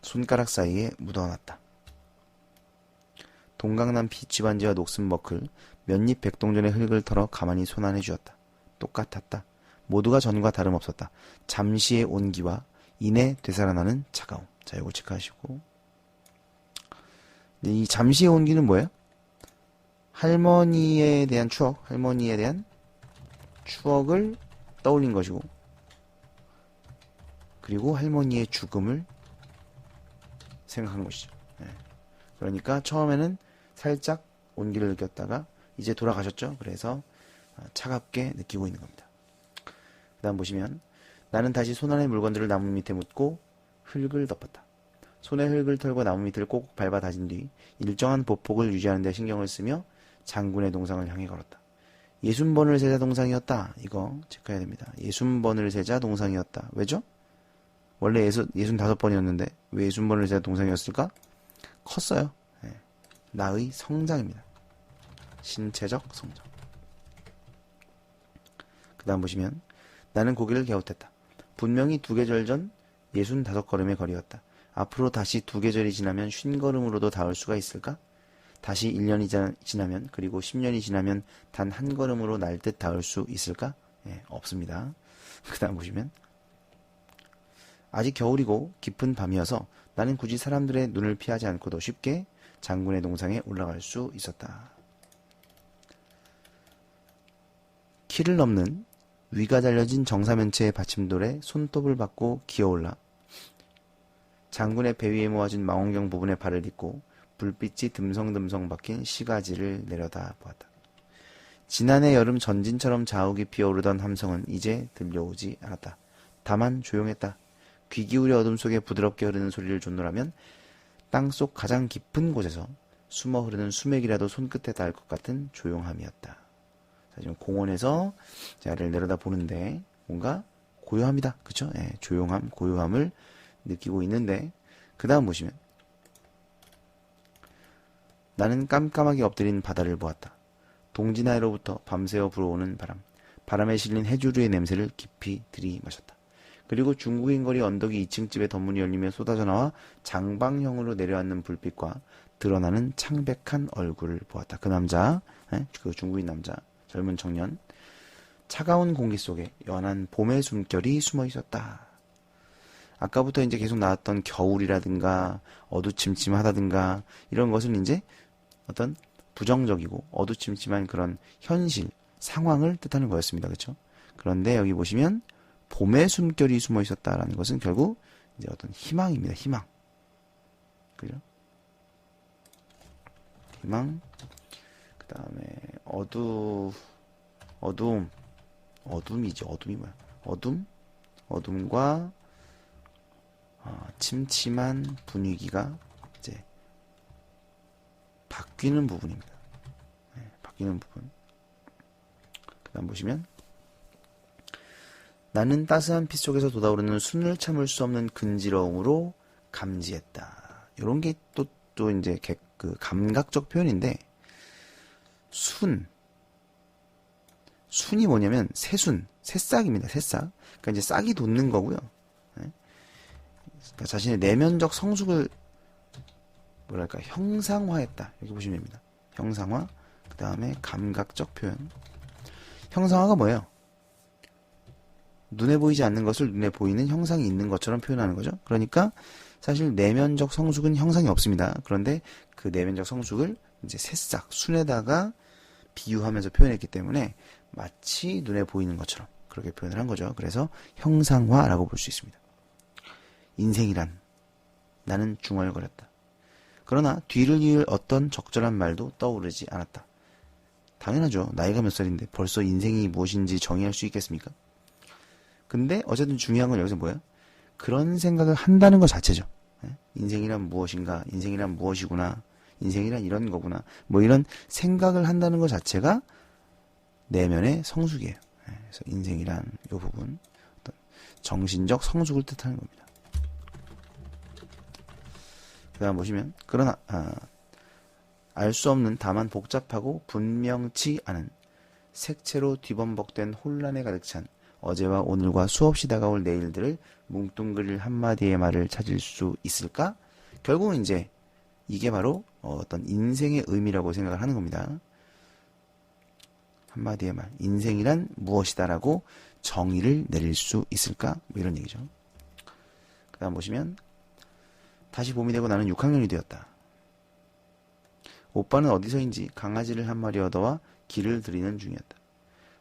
손가락 사이에 묻어놨다. 동강난 비치반지와 녹슨 버클, 몇잎 백동전의 흙을 털어 가만히 손안해 주었다. 똑같았다. 모두가 전과 다름없었다. 잠시의 온기와 이내 되살아나는 차가움. 자, 이거 체크하시고. 이 잠시의 온기는 뭐예요? 할머니에 대한 추억을 떠올린 것이고, 그리고 할머니의 죽음을 생각한 것이죠. 네. 그러니까 처음에는 살짝 온기를 느꼈다가 이제 돌아가셨죠. 그래서 차갑게 느끼고 있는 겁니다. 그 다음 보시면 나는 다시 손안의 물건들을 나무 밑에 묻고 흙을 덮었다. 손에 흙을 털고 나무 밑을 꼭꼭 밟아 다진 뒤 일정한 보폭을 유지하는 데 신경을 쓰며 장군의 동상을 향해 걸었다. 60번을 세자 동상이었다. 이거 체크해야 됩니다. 60번을 세자 동상이었다. 왜죠? 원래 65번이었는데 왜 60번을 세자 동상이었을까? 컸어요. 네. 나의 성장입니다. 신체적 성장. 그 다음 보시면 나는 고개를 갸웃했다. 분명히 2계절 전 65걸음의 거리였다. 앞으로 다시 2계절이 지나면 50걸음으로도 닿을 수가 있을까? 다시 1년이 지나면 그리고 10년이 지나면 단 한 걸음으로 날 듯 닿을 수 있을까? 예, 없습니다. 그 다음 보시면 아직 겨울이고 깊은 밤이어서 나는 굳이 사람들의 눈을 피하지 않고도 쉽게 장군의 동상에 올라갈 수 있었다. 키를 넘는 위가 달려진 정사면체의 받침돌에 손톱을 받고 기어올라 장군의 배 위에 모아진 망원경 부분에 발을 딛고 불빛이 듬성듬성 박힌 시가지를 내려다 보았다. 지난해 여름 전진처럼 자욱이 피어오르던 함성은 이제 들려오지 않았다. 다만 조용했다. 귀 기울여 어둠 속에 부드럽게 흐르는 소리를 좇노라면 땅속 가장 깊은 곳에서 숨어 흐르는 수맥이라도 손끝에 닿을 것 같은 조용함이었다. 자, 지금 공원에서 아래를 내려다 보는데 뭔가 고요합니다. 그쵸? 예, 조용함, 고요함을 느끼고 있는데 그 다음 보시면 나는 깜깜하게 엎드린 바다를 보았다. 동지나이로부터 밤새워 불어오는 바람, 바람에 실린 해조류의 냄새를 깊이 들이마셨다. 그리고 중국인 거리 언덕이 2층 집의 덧문이 열리며 쏟아져 나와 장방형으로 내려앉는 불빛과 드러나는 창백한 얼굴을 보았다. 그 남자, 그 중국인 남자, 젊은 청년, 차가운 공기 속에 연한 봄의 숨결이 숨어 있었다. 아까부터 이제 계속 나왔던 겨울이라든가 어두침침하다든가 이런 것은 이제 어떤 부정적이고 어두침침한 그런 현실, 상황을 뜻하는 거였습니다. 그렇죠? 그런데 여기 보시면 봄의 숨결이 숨어 있었다라는 것은 결국 이제 어떤 희망입니다. 희망. 그죠? 희망. 그 다음에 어둠이죠. 어둠이 뭐야? 어둠과 침침한 분위기가 이제 바뀌는 부분입니다. 네, 바뀌는 부분. 그 다음 보시면 나는 따스한 피 속에서 돋아오르는 숨을 참을 수 없는 근지러움으로 감지했다. 이런 게 또 이제 그 감각적 표현인데 순이 뭐냐면 새싹입니다. 새싹. 그러니까 이제 싹이 돋는 거고요. 네? 그러니까 자신의 내면적 성숙을 뭐랄까 형상화했다. 이렇게 보시면 됩니다. 형상화. 그 다음에 감각적 표현. 형상화가 뭐예요? 눈에 보이지 않는 것을 눈에 보이는 형상이 있는 것처럼 표현하는 거죠. 그러니까 사실 내면적 성숙은 형상이 없습니다. 그런데 그 내면적 성숙을 이제 새싹, 순에다가 비유하면서 표현했기 때문에 마치 눈에 보이는 것처럼 그렇게 표현을 한 거죠. 그래서 형상화라고 볼 수 있습니다. 인생이란 나는 중얼거렸다. 그러나 뒤를 이을 어떤 적절한 말도 떠오르지 않았다. 당연하죠. 나이가 몇 살인데 벌써 인생이 무엇인지 정의할 수 있겠습니까? 근데 어쨌든 중요한 건 여기서 뭐야? 그런 생각을 한다는 것 자체죠. 인생이란 무엇인가? 인생이란 무엇이구나? 인생이란 이런 거구나. 뭐 이런 생각을 한다는 것 자체가 내면의 성숙이에요. 그래서 인생이란 이 부분 어떤 정신적 성숙을 뜻하는 겁니다. 그 다음 보시면 그러나 알 수 없는 다만 복잡하고 분명치 않은 색채로 뒤범벅된 혼란에 가득 찬 어제와 오늘과 수없이 다가올 내일들을 뭉뚱그릴 한마디의 말을 찾을 수 있을까? 결국은 이제 이게 바로 어떤 인생의 의미라고 생각을 하는 겁니다. 한마디의 말, 인생이란 무엇이다라고 정의를 내릴 수 있을까? 뭐 이런 얘기죠. 그 다음 보시면 다시 봄이 되고 나는 6학년이 되었다. 오빠는 어디서인지 강아지를 한 마리 얻어와 길을 들이는 중이었다.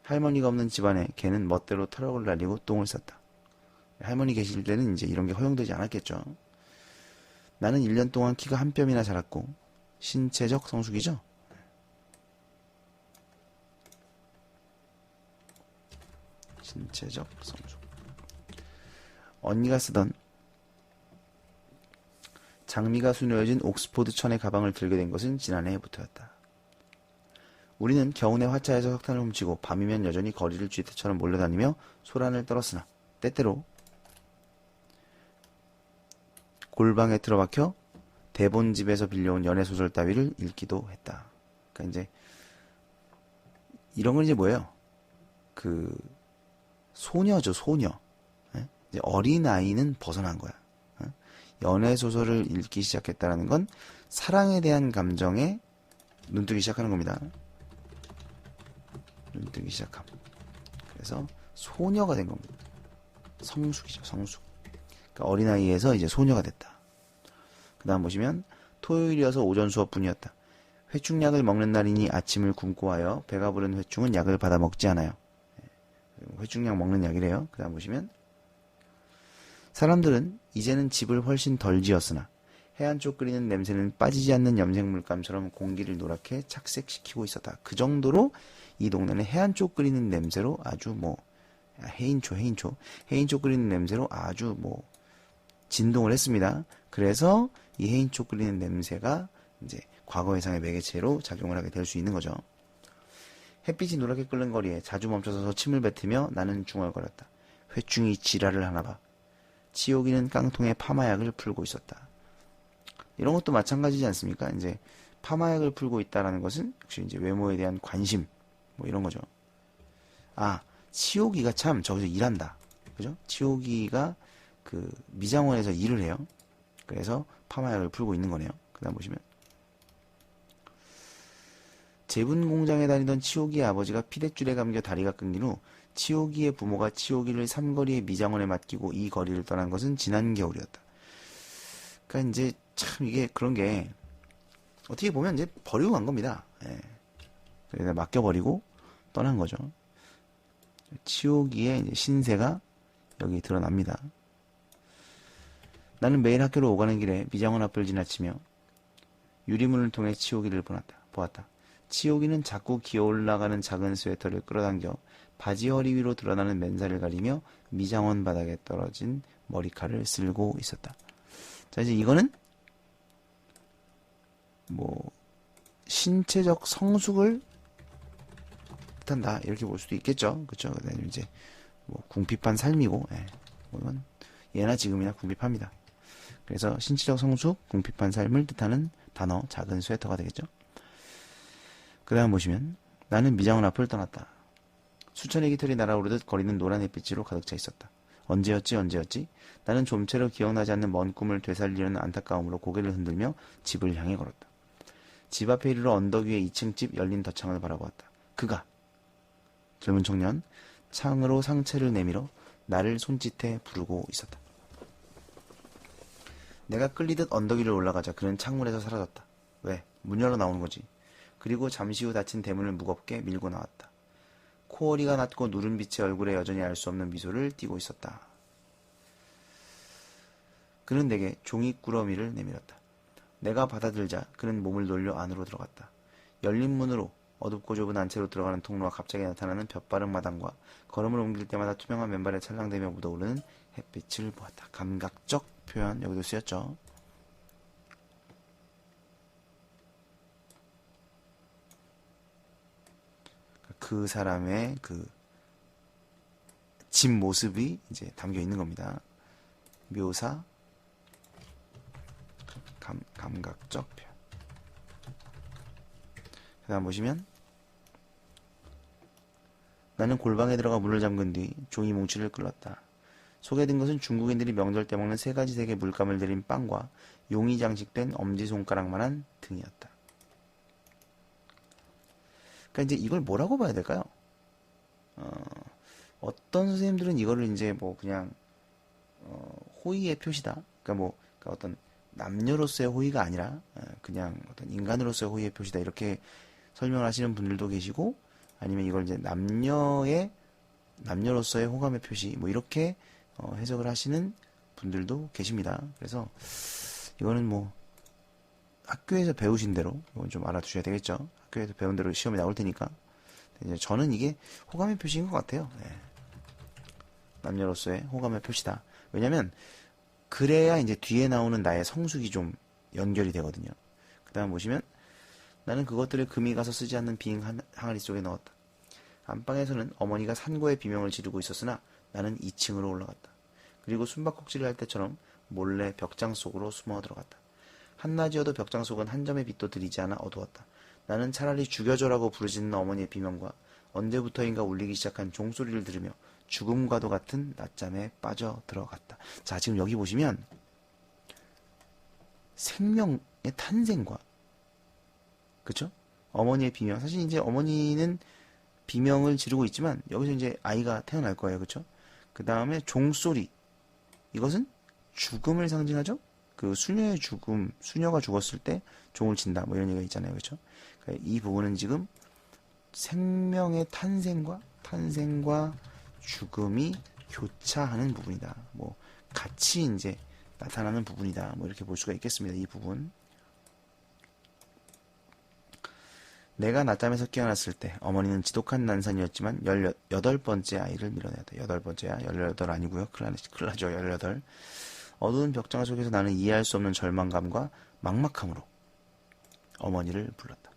할머니가 없는 집안에 걔는 멋대로 털럭을 날리고 똥을 쌌다. 할머니 계실 때는 이제 이런 게 허용되지 않았겠죠. 나는 1년 동안 키가 한 뼘이나 자랐고 신체적 성숙이죠. 신체적 성숙. 언니가 쓰던 장미가 수놓여진 옥스포드 천의 가방을 들게 된 것은 지난해부터였다. 우리는 겨우내 화차에서 석탄을 훔치고 밤이면 여전히 거리를 쥐떼처럼 몰려다니며 소란을 떨었으나 때때로 골방에 틀어박혀 대본집에서 빌려온 연애소설 따위를 읽기도 했다. 그러니까 이제 이런 건 이제 뭐예요? 그 소녀죠, 소녀. 이제 어린아이는 벗어난 거야. 연애소설을 읽기 시작했다는 건 사랑에 대한 감정에 눈뜨기 시작하는 겁니다. 눈뜨기 시작함. 그래서 소녀가 된 겁니다. 성숙이죠, 성숙. 그러니까 어린아이에서 이제 소녀가 됐다. 그 다음 보시면 토요일이어서 오전 수업뿐이었다. 회충약을 먹는 날이니 아침을 굶고 하여 배가 부른 회충은 약을 받아 먹지 않아요. 회충약 먹는 약이래요. 그 다음 보시면 사람들은 이제는 집을 훨씬 덜 지었으나 해안 쪽 끓이는 냄새는 빠지지 않는 염색물감처럼 공기를 노랗게 착색시키고 있었다. 그 정도로 이 동네는 해안 쪽 끓이는 냄새로 아주 뭐 해인초 끓이는 냄새로 아주 뭐 진동을 했습니다. 그래서 이 해인초 끓이는 냄새가 이제 과거해상의 매개체로 작용을 하게 될 수 있는 거죠. 햇빛이 노랗게 끓는 거리에 자주 멈춰서서 침을 뱉으며 나는 중얼거렸다. 회충이 지랄을 하나 봐. 치욕이는 깡통에 파마약을 풀고 있었다. 이런 것도 마찬가지지 않습니까? 이제 파마약을 풀고 있다라는 것은 역시 이제 외모에 대한 관심 뭐 이런 거죠. 아, 치욕이가 참 저기서 일한다. 그죠? 치욕이가 그 미장원에서 일을 해요. 그래서 파마약을 풀고 있는 거네요. 그 다음 보시면 제분 공장에 다니던 치오기의 아버지가 피대줄에 감겨 다리가 끊긴 후 치오기의 부모가 치오기를 삼거리의 미장원에 맡기고 이 거리를 떠난 것은 지난 겨울이었다. 그러니까 이제 참 이게 그런 게 어떻게 보면 이제 버리고 간 겁니다. 예. 그래서 맡겨버리고 떠난 거죠. 치오기의 이제 신세가 여기 드러납니다. 나는 매일 학교로 오가는 길에 미장원 앞을 지나치며 유리문을 통해 치오기를 보았다. 치오기는 자꾸 기어올라가는 작은 스웨터를 끌어당겨 바지 허리 위로 드러나는 맨살을 가리며 미장원 바닥에 떨어진 머리칼을 쓸고 있었다. 자, 이제 이거는 뭐 신체적 성숙을 뜻한다 이렇게 볼 수도 있겠죠. 그렇죠? 그다음에 이제 뭐 궁핍한 삶이고, 예. 뭐 이건 예나 지금이나 궁핍합니다. 그래서 신체적 성숙, 궁핍한 삶을 뜻하는 단어 작은 스웨터가 되겠죠. 그 다음 보시면 나는 미장원 앞을 떠났다. 수천의 깃털이 날아오르듯 거리는 노란 햇빛으로 가득 차 있었다. 언제였지? 나는 좀채로 기억나지 않는 먼 꿈을 되살리려는 안타까움으로 고개를 흔들며 집을 향해 걸었다. 집 앞에 이르러 언덕 위에 2층 집 열린 덧창을 바라보았다. 그가 젊은 청년 창으로 상체를 내밀어 나를 손짓해 부르고 있었다. 내가 끌리듯 언덕 위를 올라가자 그는 창문에서 사라졌다. 왜? 문 열어 나오는 거지. 그리고 잠시 후 닫힌 대문을 무겁게 밀고 나왔다. 코어리가 낮고 누른빛의 얼굴에 여전히 알 수 없는 미소를 띠고 있었다. 그는 내게 종이꾸러미를 내밀었다. 내가 받아들자 그는 몸을 놀려 안으로 들어갔다. 열린 문으로 어둡고 좁은 안채로 들어가는 통로와 갑자기 나타나는 볕바른 마당과 걸음을 옮길 때마다 투명한 맨발에 찰랑대며 묻어오르는 햇빛을 보았다. 감각적 표현 여기도 쓰였죠. 그 사람의 그 집 모습이 이제 담겨 있는 겁니다. 묘사, 감각적 표현. 그 다음 보시면 나는 골방에 들어가 문을 잠근 뒤 종이 뭉치를 끌었다. 속에 든 것은 중국인들이 명절 때 먹는 3가지 색의 물감을 들인 빵과 용이 장식된 엄지손가락만한 등이었다. 그러니까 이제 이걸 뭐라고 봐야 될까요? 어떤 선생님들은 이거를 이제 뭐 그냥 호의의 표시다. 그러니까 어떤 남녀로서의 호의가 아니라 그냥 어떤 인간으로서의 호의의 표시다 이렇게 설명을 하시는 분들도 계시고, 아니면 이걸 이제 남녀로서의 호감의 표시 뭐 이렇게 해석을 하시는 분들도 계십니다. 그래서 이거는 뭐 학교에서 배우신 대로 이건 좀 알아두셔야 되겠죠. 학교에서 배운 대로 시험에 나올 테니까. 이제 저는 이게 호감의 표시인 것 같아요. 네. 남녀로서의 호감의 표시다. 왜냐면 그래야 이제 뒤에 나오는 나의 성숙이 좀 연결이 되거든요. 그 다음 보시면 나는 그것들을 금이 가서 쓰지 않는 빈 항아리 속에 넣었다. 안방에서는 어머니가 산고의 비명을 지르고 있었으나 나는 2층으로 올라갔다. 그리고 숨바꼭질을 할 때처럼 몰래 벽장 속으로 숨어 들어갔다. 한낮이어도 벽장 속은 한 점의 빛도 들이지 않아 어두웠다. 나는 차라리 죽여줘라고 부르짖는 어머니의 비명과 언제부터인가 울리기 시작한 종소리를 들으며 죽음과도 같은 낮잠에 빠져 들어갔다. 자, 지금 여기 보시면 생명의 탄생과, 그쵸? 어머니의 비명. 사실 이제 어머니는 비명을 지르고 있지만 여기서 이제 아이가 태어날 거예요. 그쵸? 그 다음에 종소리. 이것은 죽음을 상징하죠? 그 수녀의 죽음, 수녀가 죽었을 때 종을 친다. 뭐 이런 얘기가 있잖아요. 그쵸? 그러니까 이 부분은 지금 생명의 탄생과 죽음이 교차하는 부분이다. 뭐 같이 이제 나타나는 부분이다. 뭐 이렇게 볼 수가 있겠습니다. 이 부분. 내가 낮잠에서 깨어났을 때 어머니는 지독한 난산이었지만 18번째 아이를 밀어내었다. 8번째야? 18 아니고요. 큰일 나죠. 18. 어두운 벽장 속에서 나는 이해할 수 없는 절망감과 막막함으로 어머니를 불렀다.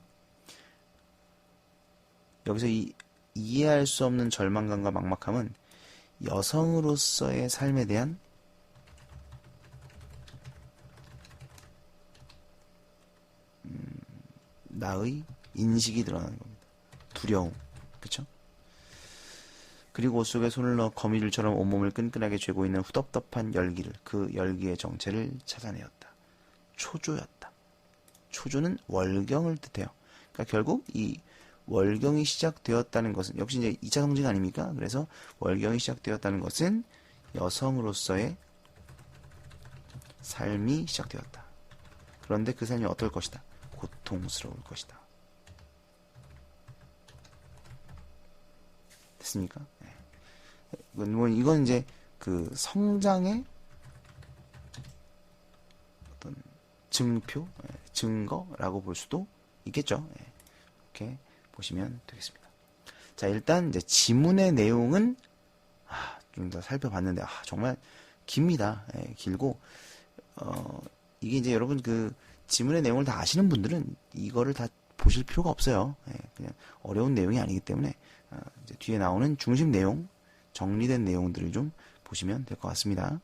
여기서 이 이해할 수 없는 절망감과 막막함은 여성으로서의 삶에 대한 나의 인식이 드러나는 겁니다. 두려움. 그쵸? 그리고 옷 속에 손을 넣어 거미줄처럼 온몸을 끈끈하게 쥐고 있는 후덥덥한 열기를, 그 열기의 정체를 찾아내었다. 초조였다. 초조는 월경을 뜻해요. 그러니까 결국 이 월경이 시작되었다는 것은 역시 이제 2차 성징 아닙니까? 그래서 월경이 시작되었다는 것은 여성으로서의 삶이 시작되었다. 그런데 그 삶이 어떨 것이다? 고통스러울 것이다. 됐습니까? 네. 이건 이제 그 성장의 어떤 증표, 증거라고 볼 수도 있겠죠. 이렇게 보시면 되겠습니다. 자, 일단 이제 지문의 내용은 좀 더 살펴봤는데 정말 깁니다. 길고 이게 이제 여러분 그 지문의 내용을 다 아시는 분들은 이거를 다 보실 필요가 없어요. 그냥 어려운 내용이 아니기 때문에 이제 뒤에 나오는 중심 내용, 정리된 내용들을 좀 보시면 될 것 같습니다.